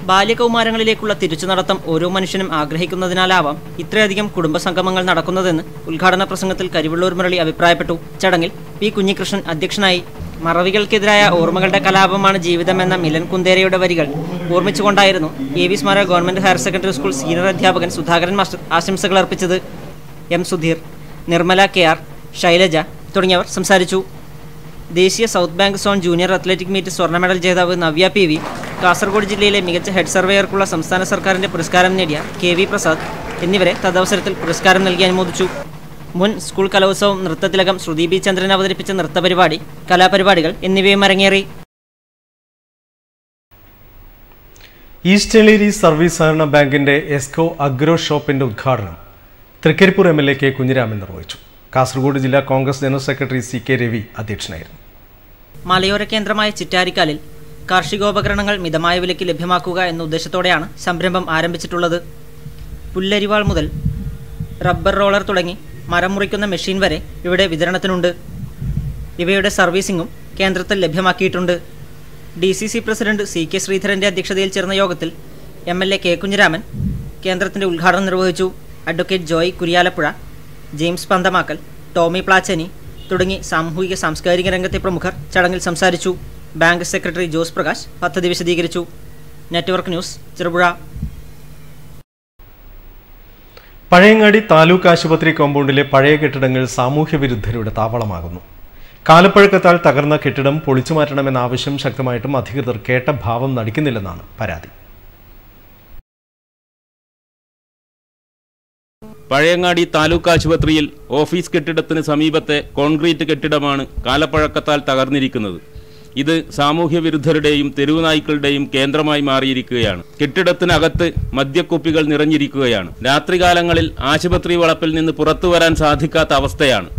ബാല്യകൗമാരങ്ങളിലേക്കുള്ള തിരിച്ചുനടത്തം ഓരോ മനുഷ്യനും ആഗ്രഹിക്കുന്നതിനാലാവാം ഇത്രയധികം കുടുംബസംഗമങ്ങൾ നടക്കുന്നതെന്ന് ഉദ്ഘാടന പ്രസംഗത്തിൽ കരിവള്ളൂർ മുരളി അഭിപ്രായപ്പെട്ടു. ചടങ്ങിൽ P. കുഞ്ഞികൃഷ്ണൻ അധ്യക്ഷനായി. മറവികൾക്കെതിരായ ഓർമ്മകളുടെ കലാപമാണ് ജീവിതമെന്ന മിലൻ കുന്തേരയുടെ വരികൾ ഓർമ്മിച്ചുകൊണ്ടായിരുന്നു AV സ്മാരക government higher secondary school senior അധ്യാപകൻ സുധാകരൻ മാസ്റ്റർ ആശംസകൾ അർപ്പിച്ചത്. M. സുധീർ, നിർമ്മല KR, ശൈലജ തുടങ്ങിയവർ സംസാരിച്ചു. ദേശീയ south bank zone junior athletic meet സ്വർണ്ണ മെഡൽ ജേതാവ് നവ്യ PV, കാസർഗോഡ് ജില്ലയിലെ മികച്ച ഹെഡ് സർവേയർക്കുള്ള സംസ്ഥാന സർക്കാരിന്റെ പുരസ്കാരം നേടിയ KV പ്രസാദ് എന്നിവരെ തദവസരത്തിൽ പുരസ്കാരം നൽകി അനുമോദിച്ചു. മുൻ സ്കൂൾ കലോത്സവം, നൃത്തതിലകം, ശ്രുതി B. ചന്ദ്രൻ അവതരിപ്പിച്ച നൃത്തപരിപാടി, കലാപരിപാടികൾ എന്നിവയും അരങ്ങേറി. ഈസ്റ്റ് എളേരി സർവീസ് സഹകരണ ബാങ്കിന്റെ എസ്കോ അഗ്രോ ഷോപ്പിന്റെ ഉദ്ഘാടനം തൃക്കരിപ്പൂർ MLA K. കുഞ്ഞിരാമൻ നിർവഹിച്ചു. കാസർഗോഡ് ജില്ലാ Congress general secretary CK Ravi അധ്യക്ഷനായിരുന്നു. മലയോര കേന്ദ്രമായ ചിറ്റാരിക്കാലിൽ കാർഷികോപകരണങ്ങൾ മിതമായ വിലയ്ക്ക് ലഭ്യമാക്കുക എന്ന ഉദ്ദേശത്തോടെയാണ് സംരംഭം ആരംഭിച്ചിട്ടുള്ളത്. പുല്ലരിവാൾ മുതൽ റബ്ബർ റോളർ തുടങ്ങി മരം മുറിക്കുന്ന മെഷീൻ വരെ ഇവിടെ വിതരണത്തിനുണ്ട്. ഇവയുടെ സർവീസിംഗും കേന്ദ്രത്തിൽ ലഭ്യമാക്കിയിട്ടുണ്ട്. DCC പ്രസിഡന്റ് CK ശ്രീധരന്റെ അധ്യക്ഷതയിൽ ചേർന്ന യോഗത്തിൽ MLA K. കുഞ്ഞിരാമൻ കേന്ദ്രത്തിന്റെ ഉദ്ഘാടനം നിർവഹിച്ചു. അഡ്വക്കേറ്റ് ജോയ് കുരിയാലപ്പുഴ, ജെയിംസ് പന്തമാക്കൽ, ടോമി പ്ലാച്ചനി തുടങ്ങി സാമൂഹിക സാംസ്കാരിക രംഗത്തെ പ്രമുഖർ ചടങ്ങിൽ സംസാരിച്ചു. ബാങ്ക് സെക്രട്ടറി ജോസ് പ്രകാശ് പദ്ധതി വിശദീകരിച്ചു. Network news, Cherupuzha. പഴയങ്ങാടി താലൂക്ക് ആശുപത്രി കോമ്പൗണ്ടിലെ പഴയ കെട്ടിടങ്ങൾ സാമൂഹ്യ വിരുദ്ധരുടെ താവളമാകുന്നു. കാലപ്പഴക്കത്താൽ തകർന്ന കെട്ടിടം പൊളിച്ചുമാറ്റണമെന്ന ആവശ്യം ശക്തമായിട്ടും അധികൃതർ കേട്ട ഭാവം നടിക്കുന്നില്ലെന്നാണ് പരാതി. പഴയങ്ങാടി താലൂക്ക് ആശുപത്രിയിൽ ഓഫീസ് കെട്ടിടത്തിന് സമീപത്തെ കോൺക്രീറ്റ് കെട്ടിടമാണ് കാലപ്പഴക്കത്താൽ തകർന്നിരിക്കുന്നത്. ഇത് സാമൂഹ്യ വിരുദ്ധരുടെയും തെരുവുനായ്ക്കളുടെയും കേന്ദ്രമായി മാറിയിരിക്കുകയാണ്. കെട്ടിടത്തിനകത്ത് മദ്യക്കുപ്പികൾ നിറഞ്ഞിരിക്കുകയാണ്. രാത്രികാലങ്ങളിൽ ആശുപത്രി വളപ്പിൽ നിന്ന് പുറത്തു വരാൻ സാധിക്കാത്ത അവസ്ഥയാണ്.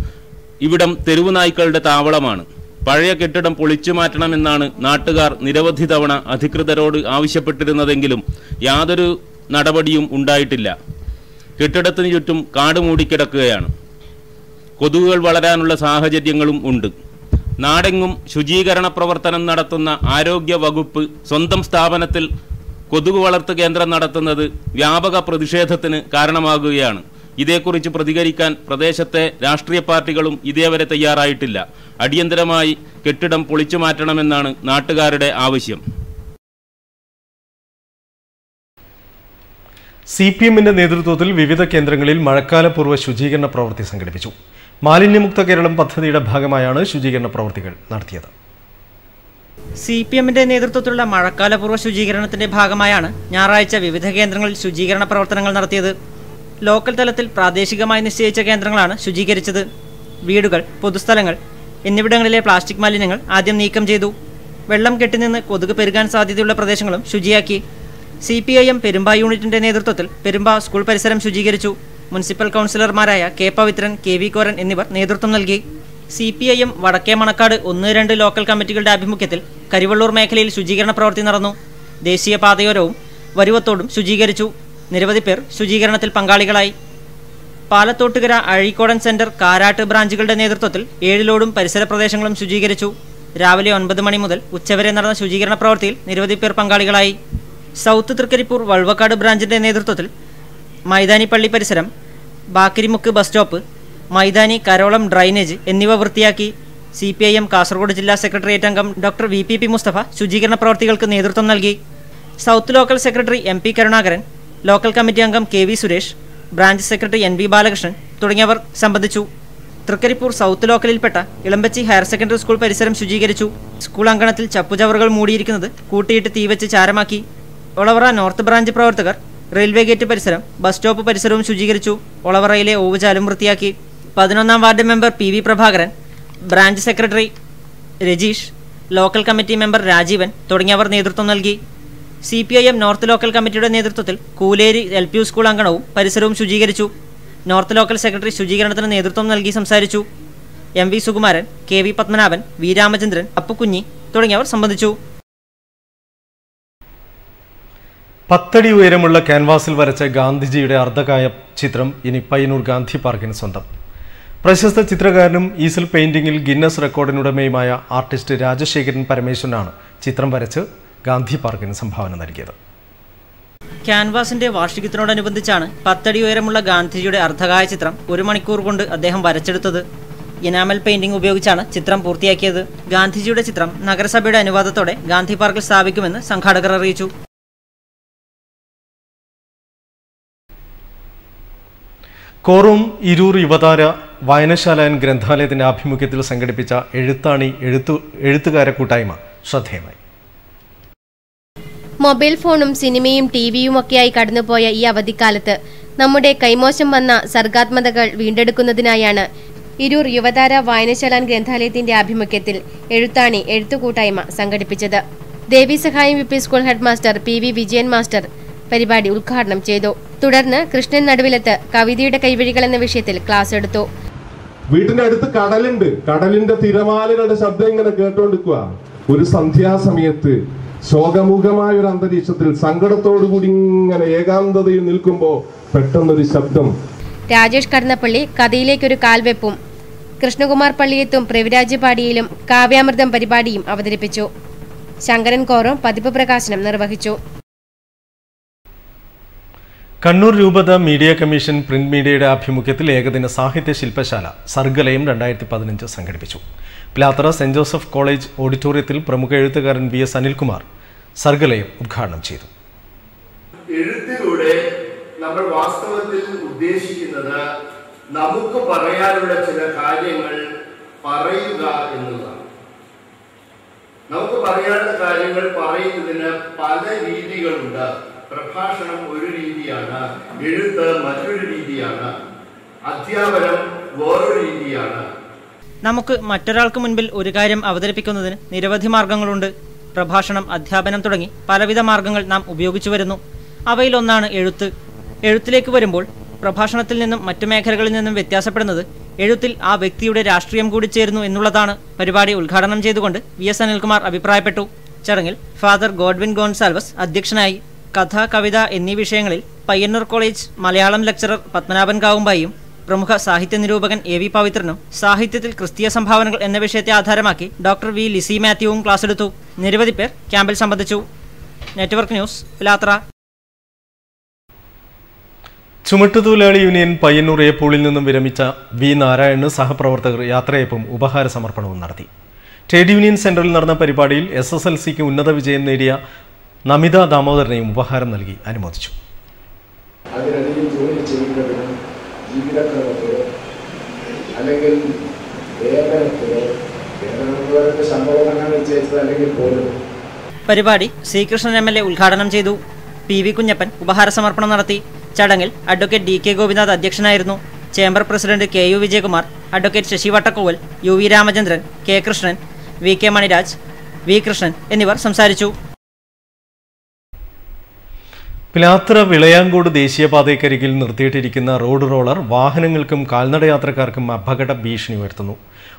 ഇവിടം തെരുവുനായ്ക്കളുടെ താവളമാണ്. പഴയ കെട്ടിടം പൊളിച്ചു മാറ്റണമെന്നാണ് നാട്ടുകാർ നിരവധി തവണ അധികൃതരോട് ആവശ്യപ്പെട്ടിരുന്നതെങ്കിലും യാതൊരു നടപടിയും ഉണ്ടായിട്ടില്ല. കെട്ടിടത്തിന് ചുറ്റും കാട് മൂടിക്കിടക്കുകയാണ്. കൊതുകുകൾ വളരാനുള്ള സാഹചര്യങ്ങളും ഉണ്ട്. നാടെങ്ങും ശുചീകരണ പ്രവർത്തനം നടത്തുന്ന ആരോഗ്യ വകുപ്പ് സ്വന്തം സ്ഥാപനത്തിൽ കൊതുകു വളർത്തു കേന്ദ്രം നടത്തുന്നത് വ്യാപക പ്രതിഷേധത്തിന് കാരണമാകുകയാണ്. ഇതേക്കുറിച്ച് പ്രതികരിക്കാൻ പ്രദേശത്തെ രാഷ്ട്രീയ പാർട്ടികളും ഇതേവരെ തയ്യാറായിട്ടില്ല. അടിയന്തരമായി കെട്ടിടം പൊളിച്ചു മാറ്റണമെന്നാണ് നാട്ടുകാരുടെ ആവശ്യം. CPMന്റെ നേതൃത്വത്തിൽ വിവിധ കേന്ദ്രങ്ങളിൽ മഴക്കാലപൂർവ്വ ശുചീകരണ പ്രവൃത്തി സംഘടിപ്പിച്ചു. മാലിന്യമുക്ത കേരളം പദ്ധതിയുടെ ഭാഗമായാണ് ശുചീകരണ പ്രവൃത്തികൾ നടത്തിയത്. CPMന്റെ നേതൃത്വത്തിലുള്ള മഴക്കാലപൂർവ്വ ശുചീകരണത്തിന്റെ ഭാഗമായാണ് ഞായറാഴ്ച വിവിധ കേന്ദ്രങ്ങളിൽ ശുചീകരണ പ്രവർത്തനങ്ങൾ നടത്തിയത്. ലോക്കൽ തലത്തിൽ പ്രാദേശികമായി നിശ്ചയിച്ച കേന്ദ്രങ്ങളാണ് ശുചീകരിച്ചത്. വീടുകൾ, പൊതുസ്ഥലങ്ങൾ എന്നിവിടങ്ങളിലെ പ്ലാസ്റ്റിക് മാലിന്യങ്ങൾ ആദ്യം നീക്കം ചെയ്തു. വെള്ളം കെട്ടിനിന്ന് കൊതുക് പെരുകാൻ സാധ്യതയുള്ള പ്രദേശങ്ങളും ശുചിയാക്കി. CPIM പെരുമ്പ യൂണിറ്റിന്റെ നേതൃത്വത്തിൽ പെരുമ്പ സ്കൂൾ പരിസരം ശുചീകരിച്ചു. മുനിസിപ്പൽ കൗൺസിലർമാരായ കെ പവിത്രൻ, KV കോരൻ എന്നിവർ നേതൃത്വം നൽകി. CPIM വടക്കേ മണക്കാട് 1-2 ലോക്കൽ കമ്മിറ്റികളുടെ ആഭിമുഖ്യത്തിൽ കരിവള്ളൂർ മേഖലയിൽ ശുചീകരണ പ്രവൃത്തി നടന്നു. ദേശീയ പാതയോരവും വരുവത്തോടും ശുചീകരിച്ചു. നിരവധി പേർ ശുചീകരണത്തിൽ പങ്കാളികളായി. പാലത്തോട്ടുകര, അഴീക്കോടൻ സെന്റർ, കാരാട്ട് ബ്രാഞ്ചുകളുടെ നേതൃത്വത്തിൽ 7 ലോഡും പരിസര പ്രദേശങ്ങളും ശുചീകരിച്ചു. രാവിലെ 9 മണി മുതൽ ഉച്ചവരെ നടന്ന ശുചീകരണ പ്രവൃത്തിയിൽ നിരവധി പേർ പങ്കാളികളായി. സൗത്ത് തൃക്കരിപ്പൂർ വൾവക്കാട് ബ്രാഞ്ചിന്റെ നേതൃത്വത്തിൽ മൈതാനി പള്ളി പരിസരം, ബാക്കരിമുക്ക് ബസ് സ്റ്റോപ്പ്, മൈതാനി, കരോളം ഡ്രൈനേജ് എന്നിവ വൃത്തിയാക്കി. CPIM കാസർഗോഡ് ജില്ലാ സെക്രട്ടേറിയറ്റ് അംഗം ഡോക്ടർ VPP മുസ്തഫ ശുചീകരണ പ്രവൃത്തികൾക്ക് നേതൃത്വം നൽകി. South local secretary MP Karunakaran, local committee അംഗം KV Suresh, branch secretary NB Balakrishnan തുടങ്ങിയവർ സംബന്ധിച്ചു. തൃക്കരിപ്പൂർ സൗത്ത് ലോക്കലിൽപ്പെട്ട ഇളമ്പച്ചി ഹയർ സെക്കൻഡറി സ്കൂൾ പരിസരം ശുചീകരിച്ചു. സ്കൂൾ അങ്കണത്തിൽ ചപ്പുചവറുകൾ മൂടിയിരിക്കുന്നത് കൂട്ടിയിട്ട് തീവച്ച് ചാരമാക്കി. ഒളവറ നോർത്ത് ബ്രാഞ്ച് പ്രവർത്തകർ റെയിൽവേ ഗേറ്റ് പരിസരം, ബസ് സ്റ്റോപ്പ് പരിസരവും ശുചീകരിച്ചു. ഒളവറയിലെ ഓവുചാലും വൃത്തിയാക്കി. 11-ാം ward member PV Prabhakaran, branch secretary Rajeesh, local committee member Rajeevan തുടങ്ങിയവർ നേതൃത്വം നൽകി. CPIM നോർത്ത് ലോക്കൽ കമ്മിറ്റിയുടെ നേതൃത്വത്തിൽ കൂലേരി LP സ്കൂൾ അങ്കണവും പരിസരവും ശുചീകരിച്ചു. നോർത്ത് ലോക്കൽ സെക്രട്ടറി ശുചീകരണത്തിന് നേതൃത്വം നൽകി സംസാരിച്ചു. MV Sukumaran, KV Padmanabhan, V Ramachandran, അപ്പുക്കുഞ്ഞി തുടങ്ങിയവർ സംബന്ധിച്ചു. 10 അടി ഉയരമുള്ള ക്യാൻവാസിൽ വരച്ച ഗാന്ധിജിയുടെ അർദ്ധകായ ചിത്രം ഇനി പയ്യന്നൂർ ഗാന്ധി പാർക്കിന് സ്വന്തം. പ്രശസ്ത ചിത്രകാരനും ഈസൽ പെയിന്റിംഗിൽ ഗിന്നസ് റെക്കോർഡിനുടമയുമായ ആർട്ടിസ്റ്റ് രാജശേഖരൻ പരമേശ്വരനാണ് ചിത്രം വരച്ച് ഗാന്ധി പാർക്കിന് സംഭാവന നൽകിയത്. ക്യാൻവാസിന്റെ വാർഷികത്തിനോടനുബന്ധിച്ചാണ് 10 അടി ഉയരമുള്ള ഗാന്ധിജിയുടെ അർദ്ധകായ ചിത്രം 1 മണിക്കൂർ കൊണ്ട് അദ്ദേഹം വരച്ചെടുത്തത്. ഇനാമൽ പെയിന്റിംഗ് ഉപയോഗിച്ചാണ് ചിത്രം പൂർത്തിയാക്കിയത്. ഗാന്ധിജിയുടെ ചിത്രം നഗരസഭയുടെ അനുവാദത്തോടെ ഗാന്ധി പാർക്കിൽ സ്ഥാപിക്കുമെന്ന് സംഘാടകർ അറിയിച്ചു. കോറൂം ഇരൂർ യുവതാര വായനശാല ഗ്രന്ഥാലയത്തിന്റെ ആഭിമുഖ്യത്തിൽ സംഘടിപ്പിച്ച എഴുത്താണി എഴുത്തുകാര കൂട്ടായ്മ ശ്രദ്ധേയമായി. മൊബൈൽ ഫോണും സിനിമയും TVയും ഒക്കെയായി കടന്നുപോയ ഈ അവധിക്കാലത്ത് നമ്മുടെ കൈമോശം വന്ന സർഗാത്മകതകൾ വീണ്ടെടുക്കുന്നതിനായാണ് ഇരൂർ യുവതാര വായനശാല ഗ്രന്ഥാലയത്തിന്റെ ആഭിമുഖ്യത്തിൽ എഴുത്താണി എഴുത്തുകൂട്ടായ്മ സംഘടിപ്പിച്ചത്. ദേവീസഹായം UP school head master PV Vijayan master പരിപാടി ഉദ്ഘാടനം ചെയ്തു. തുടർന്ന് കൃഷ്ണൻ നടുവിലത്ത് കവിതയുടെ കൈവഴികൾ എന്ന വിഷയത്തിൽ ക്ലാസ് എടുത്തു. വീട്ടിന്റെ അടുത്ത് കടലുണ്ട്. കടലിന്റെ തിരമാലകളുടെ ശബ്ദം ഇങ്ങനെ കേട്ടോണ്ടിരിക്കുക. ഒരു സന്ധ്യാസമയത്ത് ശോകമുഖമായ ഒരു അന്തരീക്ഷത്തിൽ സങ്കടത്തോടുകൂടി ഇങ്ങനെ ഏകാന്തതയിൽ നിൽക്കുമ്പോ പെട്ടെന്നൊരു ശബ്ദം. രാജേഷ് കടന്നപ്പള്ളി കഥയിലേക്കൊരു കാൽവെപ്പും കൃഷ്ണകുമാർ പള്ളിയത്തും പ്രവിരാജ് പാടിയിലും കാവ്യാമൃതം പരിപാടിയും അവതരിപ്പിച്ചു. ശങ്കരൻ കോറം പതിപ്പ് പ്രകാശനം നിർവഹിച്ചു. കണ്ണൂർ രൂപത മീഡിയ കമ്മീഷൻ പ്രിന്റ് മീഡിയയുടെ ആഭിമുഖ്യത്തിൽ ഏകദിന സാഹിത്യ ശില്പശാല സർഗലയം 2015 സംഘടിപ്പിച്ചു. പിലാത്തറ സെന്റ് ജോസഫ് കോളേജ് ഓഡിറ്റോറിയത്തിൽ പ്രമുഖ എഴുത്തുകാരൻ VS അനിൽകുമാർ സർഗലയം ഉദ്ഘാടനം ചെയ്തു. എഴുത്തിലൂടെ നമ്മൾ വാസ്തവത്തിൽ ഉദ്ദേശിക്കുന്നത് നമുക്ക് പറയാനുള്ള ചില കാര്യങ്ങൾ പറയുക എന്നതാണ്. നമുക്ക് പറയാനുള്ള കാര്യങ്ങൾ പറയുന്നതിന് പല രീതികളുണ്ട്. പ്രഭാഷണം ഒരു രീതിയാണ്, എഴുത്ത് മറ്റൊരു രീതിയാണ്, അധ്യാപനം വേറൊരു രീതിയാണ്. നമുക്ക് മറ്റൊരാൾക്ക് മുൻപിൽ ഒരു കാര്യം അവതരിപ്പിക്കുന്നതിന് നിരവധി മാർഗങ്ങളുണ്ട്. പ്രഭാഷണം, അധ്യാപനം തുടങ്ങി പലവിധ മാർഗങ്ങൾ നാം ഉപയോഗിച്ചു വരുന്നു. അവയിലൊന്നാണ് എഴുത്ത്. എഴുത്തിലേക്ക് വരുമ്പോൾ പ്രഭാഷണത്തിൽ നിന്നും മറ്റു മേഖലകളിൽ നിന്നും വ്യത്യാസപ്പെടുന്നത് എഴുത്തിൽ ആ വ്യക്തിയുടെ രാഷ്ട്രീയം കൂടി ചേരുന്നു എന്നുള്ളതാണ്. പരിപാടി ഉദ്ഘാടനം ചെയ്തുകൊണ്ട് VS അനിൽകുമാർ അഭിപ്രായപ്പെട്ടു. ചടങ്ങിൽ ഫാദർ ഗോഡ്വിൻ ഗോൺസാൽവസ് അധ്യക്ഷനായി. കഥ, കവിത എന്നീ വിഷയങ്ങളിൽ പയ്യന്നൂർ കോളേജ് മലയാളം ലെക്ചറർ പത്മനാഭൻ കാവുമ്പായും പ്രമുഖ സാഹിത്യ നിരൂപകൻ AV പവിത്രനും സാഹിത്യത്തിൽ ക്രിസ്തീയ സംഭാവനകൾ എന്ന വിഷയത്തെ ആധാരമാക്കി ഡോക്ടർ V ലിസി മാത്യുവും ക്ലാസ് എടുത്തു. നിരവധി പേർ ക്യാമ്പിൽ സംബന്ധിച്ചു. Network news, Pilathara. ചുമട്ടുതൊഴിലാളി യൂണിയൻ പയ്യന്നൂർ ഏപ്പൂളിൽ നിന്നും വിരമിച്ച V നാരായണന് സഹപ്രവർത്തകർ യാത്രയപ്പും ഉപഹാര സമർപ്പണവും നടത്തി. ട്രേഡ് യൂണിയൻ സെന്ററിൽ നടന്ന പരിപാടിയിൽ SSLCക്ക് ഉന്നത വിജയം നേടിയ നമിത ദാമോദരനെയും ഉപഹാരം നൽകി അനുമോദിച്ചു. അതിനിടയിൽ ജോലി ചെയ്യുന്നതിനും ജീവിതക്രമത്തിലോ അല്ലെങ്കിൽ പരിപാടി ശ്രീകൃഷ്ണൻ MLA ഉദ്ഘാടനം ചെയ്തു. PV കുഞ്ഞപ്പൻ ഉപഹാര സമർപ്പണം നടത്തി. ചടങ്ങിൽ അഡ്വക്കേറ്റ് DK ഗോപിനാഥ് അധ്യക്ഷനായിരുന്നു. Chamber president KU Vijayakumar, advocate Sasi Vattakkoval, UV Ramachandran, K Krishnan, VK Maniraj, V Krishnan എന്നിവർ സംസാരിച്ചു. പിലാത്തറ വിളയാങ്കോട് ദേശീയപാതയ്ക്കരികിൽ നിർത്തിയിട്ടിരിക്കുന്ന റോഡ് റോളർ വാഹനങ്ങൾക്കും കാൽനടയാത്രക്കാർക്കും അപകട ഭീഷണി ഉയർത്തുന്നു.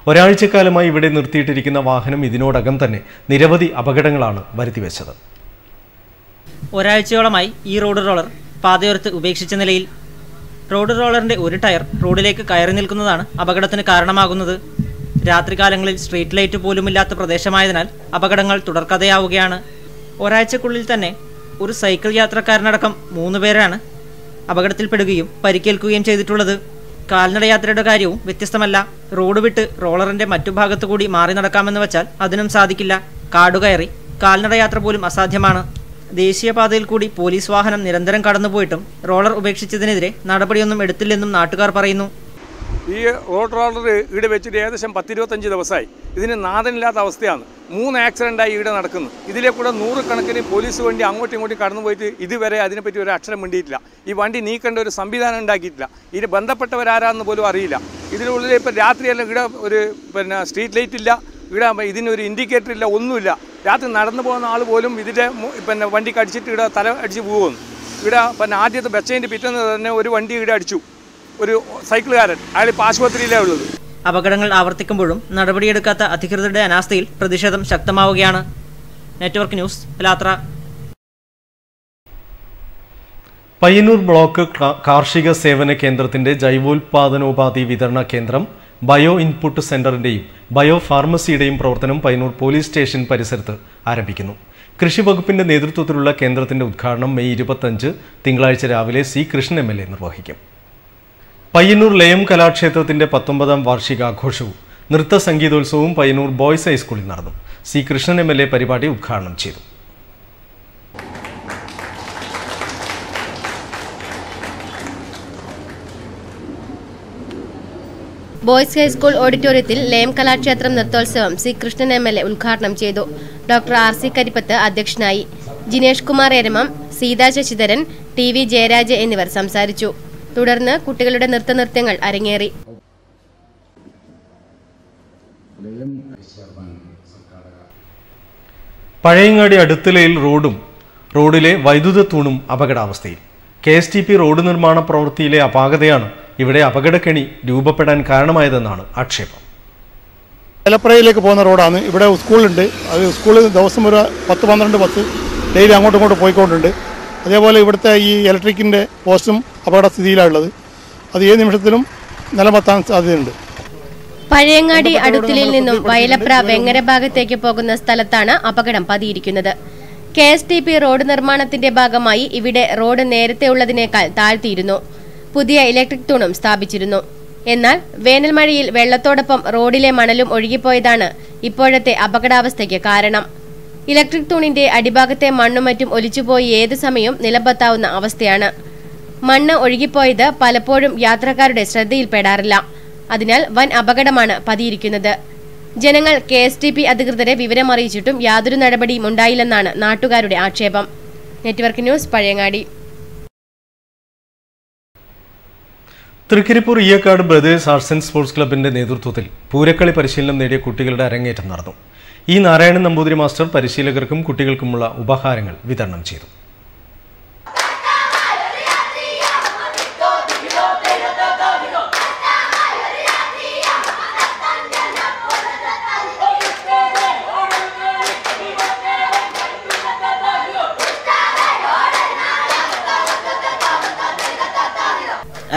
ഒരാഴ്ചക്കാലമായി ഇവിടെ നിർത്തിയിട്ടിരിക്കുന്ന വാഹനം ഇതിനോടകം തന്നെ നിരവധി അപകടങ്ങളാണ് വരുത്തിവെച്ചത്. ഒരാഴ്ചയോളമായി ഈ റോഡ് റോളർ പാതയോരത്ത് ഉപേക്ഷിച്ച നിലയിൽ. റോഡ് റോളറിന്റെ ഒരു ടയർ റോഡിലേക്ക് കയറി നിൽക്കുന്നതാണ് അപകടത്തിന് കാരണമാകുന്നത്. രാത്രികാലങ്ങളിൽ സ്ട്രീറ്റ് ലൈറ്റ് പോലുമില്ലാത്ത പ്രദേശമായതിനാൽ അപകടങ്ങൾ തുടർക്കഥയാവുകയാണ്. ഒരാഴ്ചക്കുള്ളിൽ തന്നെ ഒരു സൈക്കിൾ യാത്രക്കാരനടക്കം 3 പേരാണ് അപകടത്തിൽപ്പെടുകയും പരിക്കേൽക്കുകയും ചെയ്തിട്ടുള്ളത്. കാൽനടയാത്രയുടെ കാര്യവും വ്യത്യസ്തമല്ല. റോഡ് വിട്ട് റോളറിന്റെ മറ്റു ഭാഗത്തു കൂടി മാറി നടക്കാമെന്ന് വെച്ചാൽ അതിനും സാധിക്കില്ല. കാടുകയറി കാൽനടയാത്ര പോലും അസാധ്യമാണ്. ദേശീയപാതയിൽ കൂടി പോലീസ് വാഹനം നിരന്തരം കടന്നുപോയിട്ടും റോളർ ഉപേക്ഷിച്ചതിനെതിരെ നടപടിയൊന്നും എടുത്തില്ലെന്നും നാട്ടുകാർ പറയുന്നു. ഈ റോഡ് റോളർ ഇവിടെ വെച്ചിട്ട് ഏകദേശം 10-25 ദിവസമായി. ഇതിന് നാഥനില്ലാത്ത അവസ്ഥയാണ്. 3 ആക്സിഡൻ്റായി ഇവിടെ നടക്കുന്നു. ഇതിലെ കൂടെ 100 കണക്കിന് പോലീസ് വണ്ടി അങ്ങോട്ടും ഇങ്ങോട്ടും കടന്നു പോയിട്ട് ഇതുവരെ അതിനെപ്പറ്റി ഒരു അക്ഷരം മിണ്ടിയിട്ടില്ല. ഈ വണ്ടി നീക്കേണ്ട ഒരു സംവിധാനം ഉണ്ടാക്കിയിട്ടില്ല. ഇതിന് ബന്ധപ്പെട്ടവരാരാന്ന് പോലും അറിയില്ല. ഇതിനുള്ളിൽ ഇപ്പോൾ രാത്രിയെല്ലാം ഇവിടെ ഒരു സ്ട്രീറ്റ് ലൈറ്റ് ഇല്ല, ഇവിടെ ഇതിനൊരു ഇൻഡിക്കേറ്റർ ഇല്ല, ഒന്നുമില്ല. രാത്രി നടന്നു പോകുന്ന ആൾ പോലും ഇതിൻ്റെ വണ്ടിക്ക് അടിച്ചിട്ട് ഇവിടെ തല അടിച്ച് പോകുന്നു. ഇവിടെ ആദ്യത്തെ ബസ്സിൻ്റെ പിറ്റേന്ന് തന്നെ ഒരു വണ്ടി ഇവിടെ അടിച്ചു, ഒരു സൈക്കിളുകാരൻ. അയാൾ ഇപ്പോൾ ആശുപത്രിയിലേ ഉള്ളത്. അപകടങ്ങൾ ആവർത്തിക്കുമ്പോഴും നടപടിയെടുക്കാത്ത അധികൃതരുടെ അനാസ്ഥയിൽ പ്രതിഷേധം ശക്തമാവുകയാണ്. Network news, Pilathara. Payyanur block കാർഷിക സേവന കേന്ദ്രത്തിന്റെ ജൈവോൽപാദനോപാധി വിതരണ കേന്ദ്രം, ബയോ ഇൻപുട്ട് സെന്ററിന്റെയും ബയോ ഫാർമസിയുടെയും പ്രവർത്തനം പയ്യന്നൂർ പോലീസ് സ്റ്റേഷൻ പരിസരത്ത് ആരംഭിക്കുന്നു. കൃഷി വകുപ്പിന്റെ നേതൃത്വത്തിലുള്ള കേന്ദ്രത്തിന്റെ ഉദ്ഘാടനം മെയ് 25 തിങ്കളാഴ്ച രാവിലെ സി കൃഷ്ണൻ MLA നിർവഹിക്കും. പയ്യന്നൂർ ലയം കലാക്ഷേത്രത്തിന്റെ 19ാം വാർഷികാഘോഷവും നൃത്ത സംഗീതോത്സവവും പയ്യന്നൂർ ബോയ്സ് ഹൈസ്കൂളിൽ നടന്നു. സി കൃഷ്ണൻ MLA പരിപാടി ഉദ്ഘാടനം ചെയ്തു. ബോയ്സ് ഹൈസ്കൂൾ ഓഡിറ്റോറിയത്തിൽ ലയം കലാക്ഷേത്രം നൃത്തോത്സവം സി കൃഷ്ണൻ MLA ഉദ്ഘാടനം ചെയ്തു. ഡോക്ടർ RC കരിപ്പത്ത് അധ്യക്ഷനായി. ജിനേഷ് കുമാർ എരമം, സീതാ ശശിധരൻ, TV ജയരാജ് എന്നിവർ സംസാരിച്ചു. തുടർന്ന് കുട്ടികളുടെ നൃത്തനൃത്യങ്ങൾ അരങ്ങേറി. പഴയങ്ങാടി അടുത്തലയിൽ റോഡിലെ വൈദ്യുത തൂണും അപകടാവസ്ഥയിൽ. KSTP റോഡ് നിർമ്മാണ പ്രവൃത്തിയിലെ അപാകതയാണ് ഇവിടെ അപകടക്കെണി രൂപപ്പെടാൻ കാരണമായതെന്നാണ് ആക്ഷേപം. ഏലപ്രയിലേക്ക് പോകുന്ന റോഡാണ്. ഇവിടെ സ്കൂളുണ്ട്. അത് സ്കൂളിൽ ദിവസം ഒരു 10-12 ബസ് ഡെയിലി അങ്ങോട്ടും ഇങ്ങോട്ടും പോയിക്കൊണ്ടുണ്ട്. അതേപോലെ ഇവിടുത്തെ ഈ ഇലക്ട്രിക്കിൻ്റെ പോസ്റ്റും അപകടസ്ഥിതിയിലാണുള്ളത്. അത് ഏത് നിമിഷത്തിലും നിലമെത്താൻ സാധ്യതയുണ്ട്. പഴയങ്ങാടി അടുത്തിലിൽ നിന്നും വയലപ്ര വെങ്ങര ഭാഗത്തേക്ക് പോകുന്ന സ്ഥലത്താണ് അപകടം പതിയിരിക്കുന്നത്. KSTP റോഡ് നിർമ്മാണത്തിന്റെ ഭാഗമായി ഇവിടെ റോഡ് നേരത്തെ ഉള്ളതിനേക്കാൾ താഴ്ത്തിയിരുന്നു. പുതിയ ഇലക്ട്രിക് തൂണും സ്ഥാപിച്ചിരുന്നു. എന്നാൽ വേനൽ മഴയിൽ വെള്ളത്തോടൊപ്പം റോഡിലെ മണലും ഒഴുകിപ്പോയതാണ് ഇപ്പോഴത്തെ അപകടാവസ്ഥയ്ക്ക് കാരണം. ഇലക്ട്രിക് തൂണിന്റെ അടിഭാഗത്തെ മണ്ണും മറ്റും ഒലിച്ചുപോയി ഏതു സമയവും നിലമ്പത്താവുന്ന അവസ്ഥയാണ്. മണ്ണ് ഒഴുകിപ്പോയത് പലപ്പോഴും യാത്രക്കാരുടെ ശ്രദ്ധയിൽപ്പെടാറില്ല. അതിനാൽ വൻ അപകടമാണ് പതിയിരിക്കുന്നത്. ജനങ്ങൾ KSTP അധികൃതരെ വിവരമറിയിച്ചിട്ടും യാതൊരു നടപടിയും ഉണ്ടായില്ലെന്നാണ് നാട്ടുകാരുടെ ആക്ഷേപം. Network news, Pazhayangadi. Trikaripur Eeyakkad brothers arts and sports ക്ലബിന്റെ നേതൃത്വത്തിൽ പൂരക്കളി പരിശീലനം നേടിയ കുട്ടികളുടെ അരങ്ങേറ്റം നടന്നു. ഈ നാരായണൻ നമ്പൂതിരി മാസ്റ്റർ പരിശീലകർക്കും കുട്ടികൾക്കുമുള്ള ഉപഹാരങ്ങൾ വിതരണം ചെയ്തു.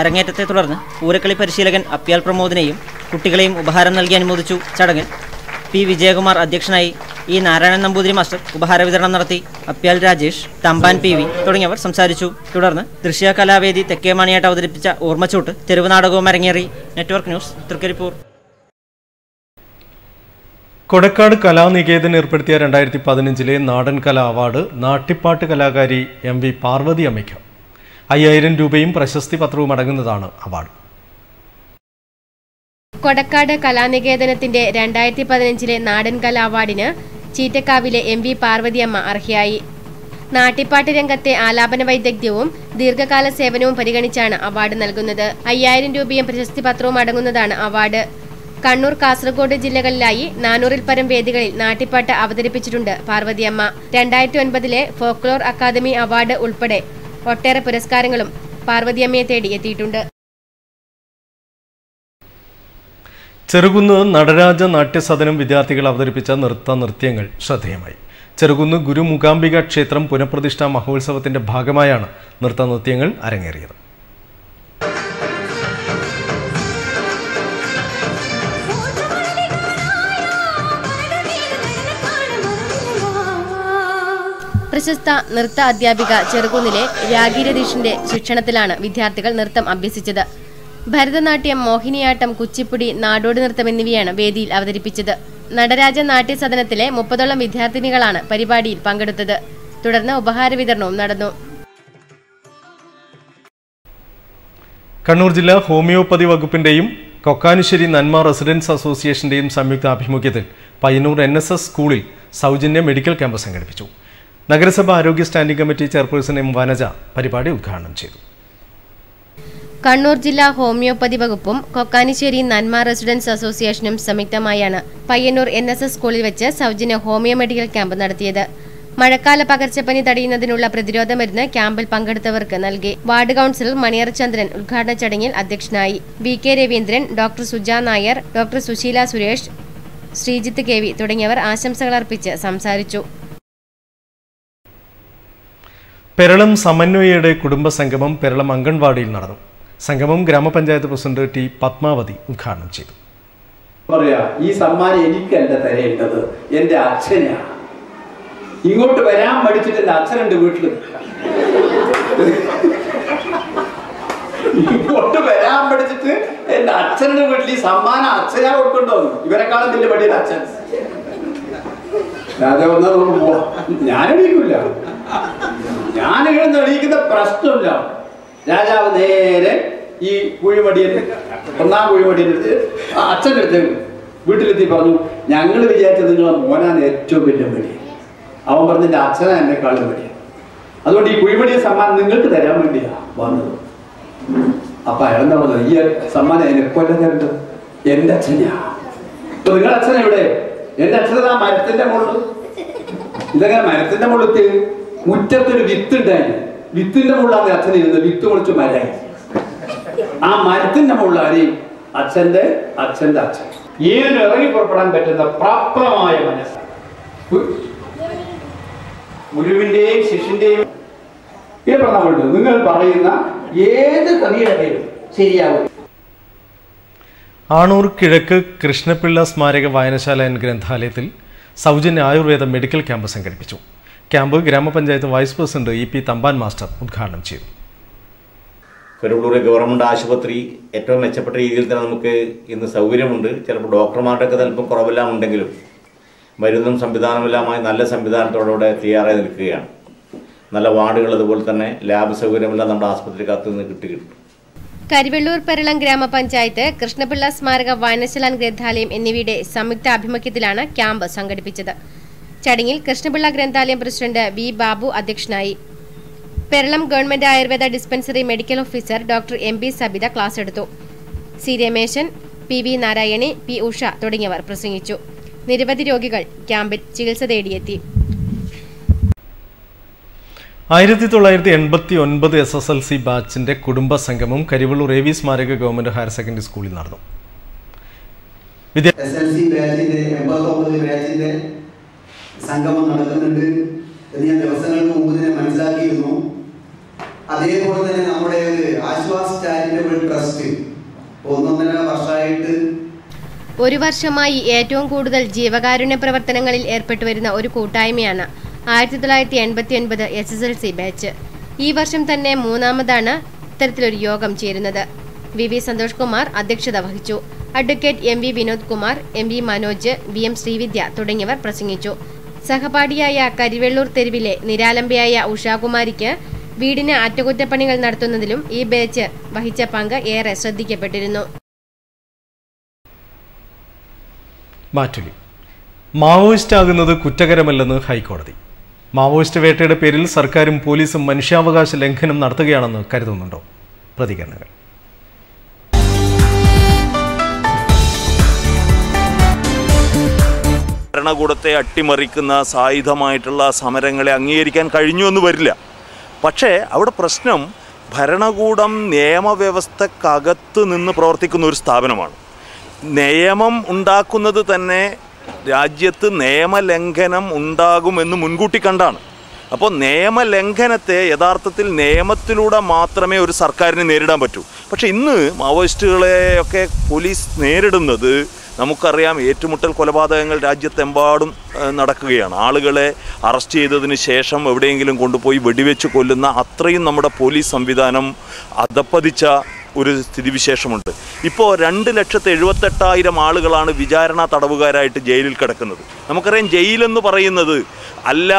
അരങ്ങേറ്റത്തെ തുടർന്ന് പൂരക്കളി പരിശീലകൻ അപ്യാൽ പ്രമോദിനെയും കുട്ടികളെയും ഉപഹാരം നൽകി അനുമോദിച്ചു. ചടങ്ങിൽ P വിജയകുമാർ അധ്യക്ഷനായി. ഈ നാരായണൻ നമ്പൂതിരി മാസ്റ്റർ ഉപഹാര വിതരണം നടത്തി. അപ്യാൽ രാജേഷ്, തമ്പാൻ PV തുടങ്ങിയവർ സംസാരിച്ചു. തുടർന്ന് ദൃശ്യ കലാവേദി തെക്കേമാണിയായിട്ട് അവതരിപ്പിച്ച ഓർമ്മച്ചൂട്ട് തെരുവ് നാടകവും അരങ്ങേറി. Network news, Trikaripur. കൊടക്കാട് കലാനികേതൻ ഏർപ്പെടുത്തിയ 2015 നാടൻ കലാ അവാർഡ് നാട്ടിപ്പാട്ട് കലാകാരി MV പാർവതി അമ്മയ്ക്ക്. 5000 രൂപയും പ്രശസ്തി പത്രവും അടങ്ങുന്നതാണ് അവാർഡ്. കൊടക്കാട് കലാനികേതനത്തിന്റെ 2015 നാടൻ കലാ അവാർഡിന് ചീറ്റക്കാവിലെ MV പാർവതിയമ്മ അർഹയായി. നാട്ടിപ്പാട്ട് രംഗത്തെ ആലാപന വൈദഗ്ധ്യവും ദീർഘകാല സേവനവും പരിഗണിച്ചാണ് അവാർഡ് നൽകുന്നത്. 5000 രൂപയും പ്രശസ്തി പത്രവും അടങ്ങുന്നതാണ് അവാർഡ്. കണ്ണൂർ, കാസർഗോഡ് ജില്ലകളിലായി 400-ൽ പരം വേദികളിൽ നാട്ടിപ്പാട്ട് അവതരിപ്പിച്ചിട്ടുണ്ട് പാർവതിയമ്മ. 2009-ലെ ഫോക്ലോർ അക്കാദമി അവാർഡ് ഉൾപ്പെടെ ഒട്ടേറെ പുരസ്കാരങ്ങളും പാർവതിയമ്മയെ തേടി എത്തിയിട്ടുണ്ട്. ചെറുകുന്ന് നടരാജ നാട്യസദനം വിദ്യാർത്ഥികൾ അവതരിപ്പിച്ച നൃത്യങ്ങൾ ശ്രദ്ധേയമായി. ചെറുകുന്ന് ഗുരു മൂകാംബിക ക്ഷേത്രം പുനഃപ്രതിഷ്ഠാ മഹോത്സവത്തിന്റെ ഭാഗമായാണ് നൃത്യങ്ങൾ അരങ്ങേറിയത്. പ്രശസ്ത നൃത്ത അധ്യാപിക ചെറുകുന്നിലെ രാഗീരതീഷിന്റെ ശിക്ഷണത്തിലാണ് വിദ്യാർത്ഥികൾ നൃത്തം അഭ്യസിച്ചത്. ഭരതനാട്യം, മോഹിനിയാട്ടം, കുച്ചിപ്പുടി, നാടോടി നൃത്തം എന്നിവയാണ് വേദിയിൽ അവതരിപ്പിച്ചത്. നടരാജ നാട്യസദനത്തിലെ 30ഓളം വിദ്യാർത്ഥിനികളാണ് പരിപാടിയിൽ പങ്കെടുത്തത്. തുടർന്ന് ഉപഹാര വിതരണവും നടന്നു. കണ്ണൂർ ജില്ലാ ഹോമിയോപ്പതി വകുപ്പിന്റെയും കൊക്കാനിശ്ശേരി നന്മ റെസിഡൻസ് അസോസിയേഷന്റെയും സംയുക്ത ആഭിമുഖ്യത്തിൽ പയ്യന്നൂർ NSS സ്കൂളിൽ സൗജന്യ മെഡിക്കൽ ക്യാമ്പ് സംഘടിപ്പിച്ചു. നഗരസഭ ആരോഗ്യ standing committee chairperson M. Vanaja പരിപാടി ഉദ്ഘാടനം ചെയ്തു. കണ്ണൂർ ജില്ലാ ഹോമിയോപ്പതി വകുപ്പും കൊക്കാനിശ്ശേരി നന്മ റെസിഡൻസ് അസോസിയേഷനും സംയുക്തമായാണ് പയ്യന്നൂർ NSS സ്കൂളിൽ വെച്ച് സൗജന്യ ഹോമിയോ മെഡിക്കൽ ക്യാമ്പ് നടത്തിയത്. മഴക്കാല പകർച്ചപ്പനി തടയുന്നതിനുള്ള പ്രതിരോധ മരുന്ന് ക്യാമ്പിൽ പങ്കെടുത്തവർക്ക് നൽകി. വാർഡ് കൌൺസിലർ മണിയറ ചന്ദ്രൻ ഉദ്ഘാടന ചടങ്ങിൽ അധ്യക്ഷനായി. VK Raveendran, doctor Suja Nair, doctor Susheela Suresh, Sreejith KV തുടങ്ങിയവർ ആശംസകൾ അർപ്പിച്ച് സംസാരിച്ചു. പെരളം സമന്വയയുടെ കുടുംബസംഗമം പെരളം അംഗൻവാടിയിൽ നടന്നു. സംഗമം ഗ്രാമപഞ്ചായത്ത് പ്രസിഡന്റ് T. പത്മാവതി ഉദ്ഘാടനം ചെയ്തു. ഈ സമ്മാനം എനിക്കല്ല തരേണ്ടത്, എന്റെ അച്ഛനാ. ഇങ്ങോട്ട് വരാൻ പഠിച്ചിട്ട് എന്റെ അച്ഛനുണ്ട് വീട്ടിൽ. ഇങ്ങോട്ട് വരാൻ പഠിച്ചിട്ട് എന്റെ അച്ഛനുടെ വീട്ടിൽ ഈ സമ്മാനം അച്ഛനാ കൊടുക്കണ്ടോ? ഇവരെക്കാളും വലിയ പടിയുടെ അച്ഛൻ. ഞാനെണീക്കില്ല, ഞാനിങ്ങനെ എണീക്കുന്ന പ്രശ്നമില്ല. രാജാവ് നേരെ ഈ കുഴിമടിയന്, ഒന്നാം കുഴിമടിയനെടുത്ത് അച്ഛൻ്റെ അടുത്ത് വീട്ടിലെത്തി പറഞ്ഞു, ഞങ്ങൾ വിചാരിച്ചത് നിങ്ങളെ മോനാണ് ഏറ്റവും വലിയ മടി. അവൻ പറഞ്ഞു എൻ്റെ അച്ഛനാ എന്നെക്കാളും മടിയ, അതുകൊണ്ട് ഈ കുഴിമടിയ സമ്മാനം നിങ്ങൾക്ക് തരാൻ വേണ്ടിയാ വന്നത്. അപ്പൊ അയാളെന്താ പറഞ്ഞത്, ഈ സമ്മാനം എന്നെക്കൊല്ല തരേണ്ടത് എൻ്റെ അച്ഛനാ. അപ്പൊ നിങ്ങളുടെ അച്ഛൻ എവിടെ? എൻ്റെ അച്ഛനാ മരത്തിന്റെ മുകളിൽ. ഇതെങ്ങനെ മരത്തിന്റെ മുകളിൽ? മുറ്റത്തൊരു വിത്ത് ഉണ്ടായിരുന്നു, വിത്തിന്റെ മുകളിലാണ് അച്ഛൻ ഇരുന്നത്. വിത്ത് പൊളിച്ച് മരായി. ആ മരത്തിന്റെ മുകളിലാണ് അച്ഛന്റെ അച്ഛൻ. ഏതിനും ഇറങ്ങി പുറപ്പെടാൻ പറ്റുന്ന പ്രാപ്തമായ മനസ്സാണ്. ഗുരുവിന്റെയും ശിഷ്യന്റെയും നിങ്ങൾ പറയുന്ന ഏത് കവിയുടെയും ശരിയാവും. ആണൂർ കിഴക്ക് കൃഷ്ണപിള്ള സ്മാരക വായനശാല ഗ്രന്ഥാലയത്തിൽ സൗജന്യ ആയുർവേദ മെഡിക്കൽ ക്യാമ്പ് സംഘടിപ്പിച്ചു. ക്യാമ്പ് ഗ്രാമപഞ്ചായത്ത് vice president EP Thampan master ഉദ്ഘാടനം ചെയ്തു. പെരുമ്പളൂർ ഗവൺമെൻറ് ആശുപത്രി ഏറ്റവും മെച്ചപ്പെട്ട രീതിയിൽ തന്നെ നമുക്ക് ഇന്ന് സൗകര്യമുണ്ട്. ചിലപ്പോൾ ഡോക്ടർമാരുടെയൊക്കെ അല്പം കുറവെല്ലാം ഉണ്ടെങ്കിലും മരുന്നും സംവിധാനമെല്ലാമായി നല്ല സംവിധാനത്തോടെ തയ്യാറായി നിൽക്കുകയാണ്. നല്ല വാർഡുകൾ, അതുപോലെ തന്നെ ലാബ് സൗകര്യമെല്ലാം നമ്മുടെ ആശുപത്രിക്കകത്ത് നിന്ന് കിട്ടും. കരിവെള്ളൂർ പെരളം ഗ്രാമപഞ്ചായത്ത്, കൃഷ്ണപിള്ള സ്മാരക വായനശാല ഗ്രന്ഥാലയം എന്നിവയുടെ സംയുക്ത ആഭിമുഖ്യത്തിലാണ് ക്യാമ്പ് സംഘടിപ്പിച്ചത്. ചടങ്ങിൽ കൃഷ്ണപിള്ള ഗ്രന്ഥാലയം പ്രസിഡന്റ് V. ബാബു അധ്യക്ഷനായി. Peralam government Ayurveda dispensary medical officer doctor MB Sabitha class എടുത്തു. C. Rameshan, PV Narayani, P. Usha തുടങ്ങിയവർ പ്രസംഗിച്ചു. നിരവധി രോഗികൾ ക്യാമ്പിൽ ചികിത്സ തേടിയെത്തി. 1989 SSLC ബാച്ചിന്റെ കുടുംബസംഗമം കരിവള്ളൂർ AV സ്മാരക ഗവൺമെന്റ് ഹയർ സെക്കൻഡറി സ്കൂളിൽ നടന്നു. SSLC ബാച്ചിന്റെ 89 ബാച്ചിന്റെ സംഗമം നടക്കുന്നുണ്ട് എന്ന് ഞാൻ ദിവസങ്ങൾക്ക് മുമ്പ് തന്നെ മനസ്സിലാക്കിയിരുന്നു. അതേപോലെ തന്നെ നമ്മുടെ ഒരു ആശ്വാസ് ചാരിറ്റബിൾ ട്രസ്റ്റ് 1.5 വർഷമായിട്ട് ഒരു വർഷമായി ഏറ്റവും കൂടുതൽ ജീവകാരുണ്യ പ്രവർത്തനങ്ങളിൽ ഏർപ്പെട്ടുവരുന്ന ഒരു കൂട്ടായ്മയാണ് 1989 SSLC ബാച്ച്. ഈ വർഷം തന്നെ മൂന്നാമതാണ് ഇത്തരത്തിലൊരു യോഗം ചേരുന്നത്. VV സന്തോഷ് കുമാർ അധ്യക്ഷത വഹിച്ചു. Advocate MV Vinod Kumar, MV Manoj, BM Sreevidya തുടങ്ങിയവർ പ്രസംഗിച്ചു. സഹപാഠിയായ കരിവെള്ളൂർ തെരുവിലെ നിരാലംബയായ ഉഷാകുമാരിക്ക് വീടിന് അറ്റകുറ്റപ്പണികൾ നടത്തുന്നതിലും ഈ ബാച്ച് വഹിച്ച പങ്ക് ഏറെ ശ്രദ്ധിക്കപ്പെട്ടിരുന്നു. മാറ്റുലി മാവോയിസ്റ്റ് ആകുന്നത് കുറ്റകരമല്ലെന്ന് ഹൈക്കോടതി. മാവോയിസ്റ്റ് വേട്ടയുടെ പേരിൽ സർക്കാരും പോലീസും മനുഷ്യാവകാശ ലംഘനം നടത്തുകയാണെന്ന് കരുതുന്നുണ്ടോ? പ്രതികരണങ്ങൾ. ഭരണകൂടത്തെ അട്ടിമറിക്കുന്ന സായുധമായിട്ടുള്ള സമരങ്ങളെ അംഗീകരിക്കാൻ കഴിഞ്ഞു എന്ന് വരില്ല. പക്ഷേ അവിടെ പ്രശ്നം ഭരണകൂടം നിയമവ്യവസ്ഥക്കകത്ത് നിന്ന് പ്രവർത്തിക്കുന്ന ഒരു സ്ഥാപനമാണ്. നിയമം ഉണ്ടാക്കുന്നത് തന്നെ രാജ്യത്ത് നിയമലംഘനം ഉണ്ടാകുമെന്ന് മുൻകൂട്ടി കണ്ടാണ്. അപ്പോൾ നിയമലംഘനത്തെ യഥാർത്ഥത്തിൽ നിയമത്തിലൂടെ മാത്രമേ ഒരു സർക്കാരിന് നേരിടാൻ പറ്റൂ. പക്ഷേ ഇന്ന് മാവോയിസ്റ്റുകളെയൊക്കെ പോലീസ് നേരിടുന്നത് നമുക്കറിയാം. ഏറ്റുമുട്ടൽ കൊലപാതകങ്ങൾ രാജ്യത്തെമ്പാടും നടക്കുകയാണ്. ആളുകളെ അറസ്റ്റ് ചെയ്തതിന് ശേഷം എവിടെയെങ്കിലും കൊണ്ടുപോയി വെടിവെച്ച് കൊല്ലുന്ന അത്രയും നമ്മുടെ പോലീസ് സംവിധാനം അധപ്പതിച്ച ഒരു സ്ഥിതിവിശേഷമുണ്ട്. ഇപ്പോൾ 2,78,000 ആളുകളാണ് വിചാരണ തടവുകാരായിട്ട് ജയിലിൽ കിടക്കുന്നത്. നമുക്കറിയാം ജയിലെന്ന് പറയുന്നത് അല്ല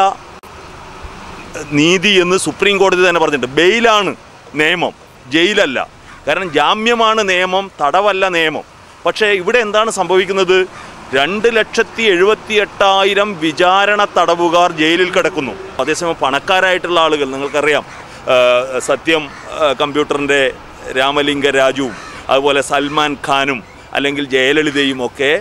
നീതി എന്ന് സുപ്രീം കോടതി തന്നെ പറഞ്ഞിട്ടുണ്ട്. ബെയിലാണ് നിയമം, ജയിലല്ല. കാരണം ജാമ്യമാണ് നിയമം, തടവല്ല നിയമം. പക്ഷേ ഇവിടെ എന്താണ് സംഭവിക്കുന്നത്? 2,78,000 വിചാരണ തടവുകാർ ജയിലിൽ കിടക്കുന്നു. അതേസമയം പണക്കാരായിട്ടുള്ള ആളുകൾ, നിങ്ങൾക്കറിയാം സത്യം കമ്പ്യൂട്ടറിൻ്റെ രാമലിംഗ രാജുവും അതുപോലെ സൽമാൻ ഖാനും അല്ലെങ്കിൽ ജയലളിതയും ഒക്കെ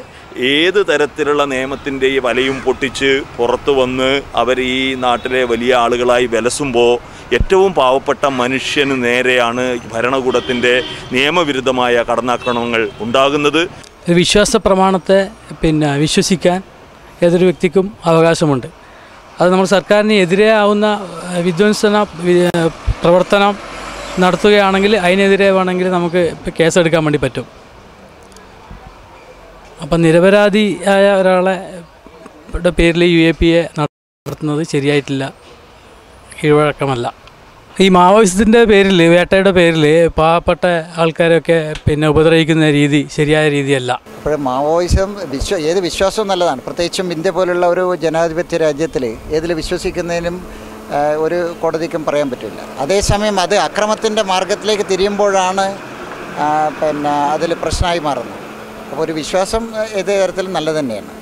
ഏത് തരത്തിലുള്ള നിയമത്തിൻ്റെ ഈ വലയും പൊട്ടിച്ച് പുറത്തു വന്ന് അവർ ഈ നാട്ടിലെ വലിയ ആളുകളായി വിലസുമ്പോൾ ഏറ്റവും പാവപ്പെട്ട മനുഷ്യന് നേരെയാണ് ഭരണകൂടത്തിൻ്റെ നിയമവിരുദ്ധമായ കടന്നാക്രമണങ്ങൾ ഉണ്ടാകുന്നത്. വിശ്വാസ പ്രമാണത്തെ വിശ്വസിക്കാൻ ഏതൊരു വ്യക്തിക്കും അവകാശമുണ്ട്. അത് നമ്മൾ സർക്കാരിന് എതിരെ ആവുന്ന വിധ്വംസന പ്രവർത്തനം നടത്തുകയാണെങ്കിൽ അതിനെതിരെ വേണമെങ്കിൽ നമുക്ക് കേസെടുക്കാൻ വേണ്ടി പറ്റും. അപ്പം നിരപരാധിയായ ഒരാളെ പേരിൽ UAPA നടത്തുന്നത് ശരിയായിട്ടില്ല, കീഴ്വഴക്കമല്ല. ഈ മാവോയിസത്തിൻ്റെ പേരിൽ, വേട്ടയുടെ പേരിൽ പാവപ്പെട്ട ആൾക്കാരൊക്കെ ഉപദ്രവിക്കുന്ന രീതി ശരിയായ രീതിയല്ല. അപ്പോൾ മാവോയിസം ഏത് വിശ്വാസവും നല്ലതാണ്. പ്രത്യേകിച്ചും ഇന്ത്യ പോലുള്ള ഒരു ജനാധിപത്യ രാജ്യത്തിൽ ഏതിൽ വിശ്വസിക്കുന്നതിനും ഒരു കോടതിക്കും പറയാൻ പറ്റില്ല. അതേസമയം അത് അക്രമത്തിൻ്റെ മാർഗത്തിലേക്ക് തിരിയുമ്പോഴാണ് അതിൽ പ്രശ്നമായി മാറുന്നത്. അപ്പോൾ ഒരു വിശ്വാസം ഏത് തരത്തിലും നല്ലത് തന്നെയാണ്.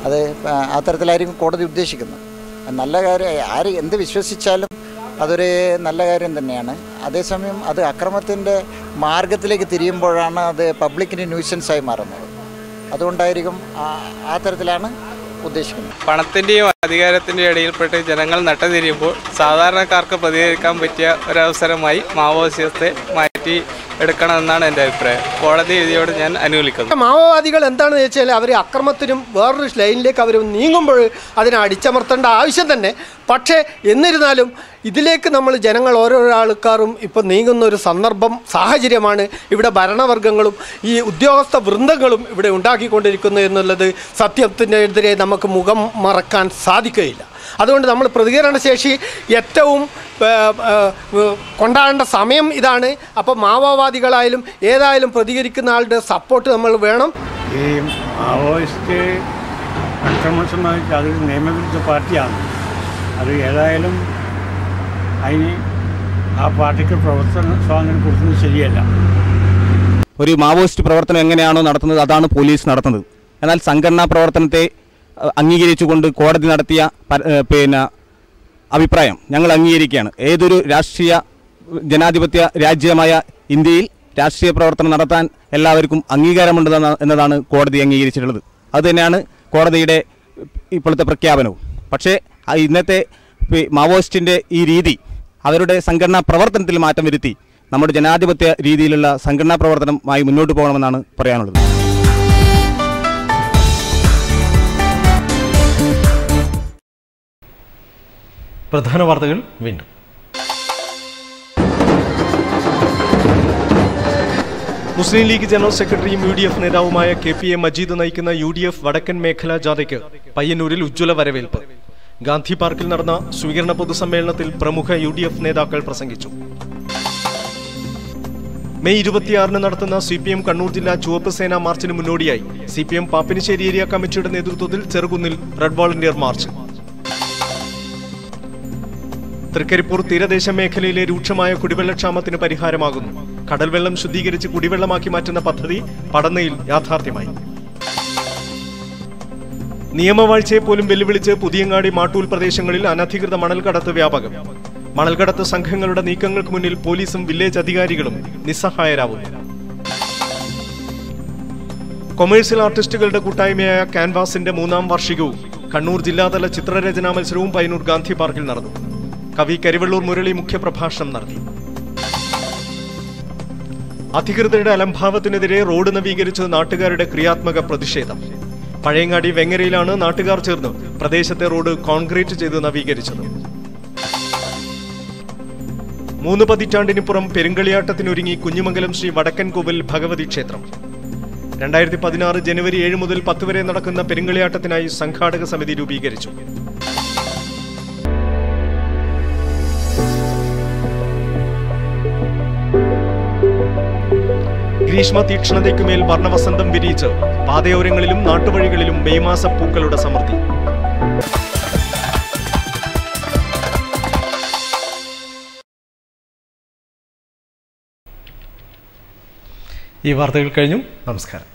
അത് ആ തരത്തിലായിരിക്കും കോടതി ഉദ്ദേശിക്കുന്നത്. നല്ല കാര്യം, ആര് എന്ത് വിശ്വസിച്ചാലും അതൊരു നല്ല കാര്യം തന്നെയാണ്. അതേസമയം അത് അക്രമത്തിൻ്റെ മാർഗത്തിലേക്ക് തിരിയുമ്പോഴാണ് അത് പബ്ലിക്കിന് ന്യൂസൻസായി മാറുന്നത്. അതുകൊണ്ടായിരിക്കും ആ തരത്തിലാണ് ഉദ്ദേശിക്കുന്നത്. പണത്തിൻ്റെയും അധികാരത്തിൻ്റെയും ഇടയിൽപ്പെട്ട് ജനങ്ങൾ നട്ടതിരിയുമ്പോൾ സാധാരണക്കാർക്ക് പ്രതികരിക്കാൻ പറ്റിയ ഒരവസരമായി മാവോയിസത്തെ മാറ്റി എടുക്കണമെന്നാണ് എൻ്റെ അഭിപ്രായം. കോടതി വിധിയോട് ഞാൻ അനുകൂലിക്കുന്നു. മാവോവാദികൾ എന്താണെന്ന് വെച്ചാൽ അവർ അക്രമത്തിനും വേറൊരു ലൈനിലേക്ക് അവർ നീങ്ങുമ്പോൾ അതിനെ അടിച്ചമർത്തേണ്ട ആവശ്യം തന്നെ. പക്ഷേ എന്നിരുന്നാലും ഇതിലേക്ക് നമ്മൾ ജനങ്ങൾ ഓരോരോ ആൾക്കാരും ഇപ്പോൾ നീങ്ങുന്ന ഒരു സാഹചര്യമാണ് ഇവിടെ ഭരണവർഗങ്ങളും ഈ ഉദ്യോഗസ്ഥ വൃന്ദങ്ങളും ഇവിടെ ഉണ്ടാക്കിക്കൊണ്ടിരിക്കുന്നു എന്നുള്ളത് സത്യത്തിനെതിരെ നമുക്ക് മുഖം മറക്കാൻ സാധിക്കുകയില്ല. അതുകൊണ്ട് നമ്മൾ പ്രതികരണശേഷി ഏറ്റവും കൊണ്ടാടേണ്ട സമയം ഇതാണ്. അപ്പോൾ മാവോവാദികളായാലും ഏതായാലും പ്രതികരിക്കുന്ന ആളുടെ സപ്പോർട്ട് നമ്മൾ വേണം. ഈ മാവോയിസ്റ്റ് അക്രമം സംബന്ധിച്ച് അതൊരു നിയമവിരുദ്ധ പാർട്ടിയാണ്. അത് ഏതായാലും അതിന് ആ പാർട്ടിക്ക് പ്രവർത്തന സ്വാതന്ത്ര്യം കൊടുക്കുന്നത് ശരിയല്ല. ഒരു മാവോയിസ്റ്റ് പ്രവർത്തനം എങ്ങനെയാണോ നടത്തുന്നത് അതാണ് പോലീസ് നടത്തുന്നത്. എന്നാൽ സംഘടനാ പ്രവർത്തനത്തെ അംഗീകരിച്ചുകൊണ്ട് കോടതി നടത്തിയ അഭിപ്രായം ഞങ്ങൾ അംഗീകരിക്കുകയാണ്. ഏതൊരു രാഷ്ട്രീയ ജനാധിപത്യ രാജ്യമായ ഇന്ത്യയിൽ രാഷ്ട്രീയ പ്രവർത്തനം നടത്താൻ എല്ലാവർക്കും അംഗീകാരമുണ്ട് എന്നതാണ് കോടതി അംഗീകരിച്ചിട്ടുള്ളത്. അതുതന്നെയാണ് കോടതിയുടെ ഇപ്പോഴത്തെ പ്രഖ്യാപനവും. പക്ഷേ ഇന്നത്തെ മാവോയിസ്റ്റിൻ്റെ ഈ രീതി അവരുടെ സംഘടനാ പ്രവർത്തനത്തിൽ മാറ്റം വരുത്തി നമ്മുടെ ജനാധിപത്യ രീതിയിലുള്ള സംഘടനാ പ്രവർത്തനമായി മുന്നോട്ട് പോകണമെന്നാണ് പറയാനുള്ളത്. പ്രധാന വാർത്തകൾ വീണ്ടും. മുസ്ലിം ലീഗ് ജനറൽ സെക്രട്ടറിയും UDF നേതാവുമായ KPA മജീദ് നയിക്കുന്ന UDF വടക്കൻ മേഖലാ ജാഥയ്ക്ക് പയ്യന്നൂരിൽ ഉജ്ജ്വല വരവേൽപ്പ്. ഗാന്ധി പാർക്കിൽ നടന്ന സ്വീകരണ പൊതുസമ്മേളനത്തിൽ പ്രമുഖ UDF നേതാക്കൾ പ്രസംഗിച്ചു. മെയ് 26 നടത്തുന്ന CPM കണ്ണൂർ ജില്ലാ ചുവപ്പ് സേന മാർച്ചിന് മുന്നോടിയായി CPM പാപ്പിനിശ്ശേരി ഏരിയ കമ്മിറ്റിയുടെ നേതൃത്വത്തിൽ ചെറുകുന്നിൽ റെഡ് വോളണ്ടിയർ മാർച്ച്. തൃക്കരിപ്പൂർ തീരദേശ മേഖലയിലെ രൂക്ഷമായ കുടിവെള്ളക്ഷാമത്തിന് പരിഹാരമാകുന്നു. കടൽവെള്ളം ശുദ്ധീകരിച്ച് കുടിവെള്ളമാക്കി മാറ്റുന്ന പദ്ധതി പടന്നയിൽ യാഥാർത്ഥ്യമായി. നിയമവാഴ്ചയെ പോലും വെല്ലുവിളിച്ച് പുതിയങ്ങാടി മാട്ടൂൽ പ്രദേശങ്ങളിൽ അനധികൃത മണൽകടത്ത് വ്യാപകം. മണൽകടത്ത് സംഘങ്ങളുടെ നീക്കങ്ങൾക്ക് മുന്നിൽ പോലീസും വില്ലേജ് അധികാരികളും നിസ്സഹായരാകുന്നു. കൊമേഴ്സ്യൽ ആർട്ടിസ്റ്റുകളുടെ കൂട്ടായ്മയായ ക്യാൻവാസിന്റെ 3ാം വാർഷികവും കണ്ണൂർ ജില്ലാതല ചിത്രരചനാ മത്സരവും പയ്യന്നൂർ ഗാന്ധി പാർക്കിൽ നടന്നു. കവി കരിവള്ളൂർ മുരളി മുഖ്യപ്രഭാഷണം നടത്തി. അധികൃതരുടെ അലംഭാവത്തിനെതിരെ റോഡ് നവീകരിച്ചത് നാട്ടുകാരുടെ ക്രിയാത്മക പ്രതിഷേധം. പഴയങ്ങാടി വെങ്ങരയിലാണ് നാട്ടുകാർ ചേർന്ന് പ്രദേശത്തെ റോഡ് കോൺക്രീറ്റ് ചെയ്ത് നവീകരിച്ചത്. 3 പതിറ്റാണ്ടിനിപ്പുറം പെരുങ്കളിയാട്ടത്തിനൊരുങ്ങി കുഞ്ഞിമംഗലം ശ്രീ വടക്കൻ കോവിൽ ഭഗവതി ക്ഷേത്രം. 2016 ജനുവരി 7 മുതൽ 10 വരെ നടക്കുന്ന പെരുങ്കളിയാട്ടത്തിനായി സംഘാടക സമിതി രൂപീകരിച്ചു. ഗ്രീഷ്മ തീക്ഷ്ണതയ്ക്കുമേൽ വർണ്ണവസന്തം വിരിയിച്ച് പാതയോരങ്ങളിലും നാട്ടുവഴികളിലും മെയ് മാസ പൂക്കളുടെ സമൃദ്ധി. ഈ വാർത്തകൾ കഴിഞ്ഞു. നമസ്കാരം.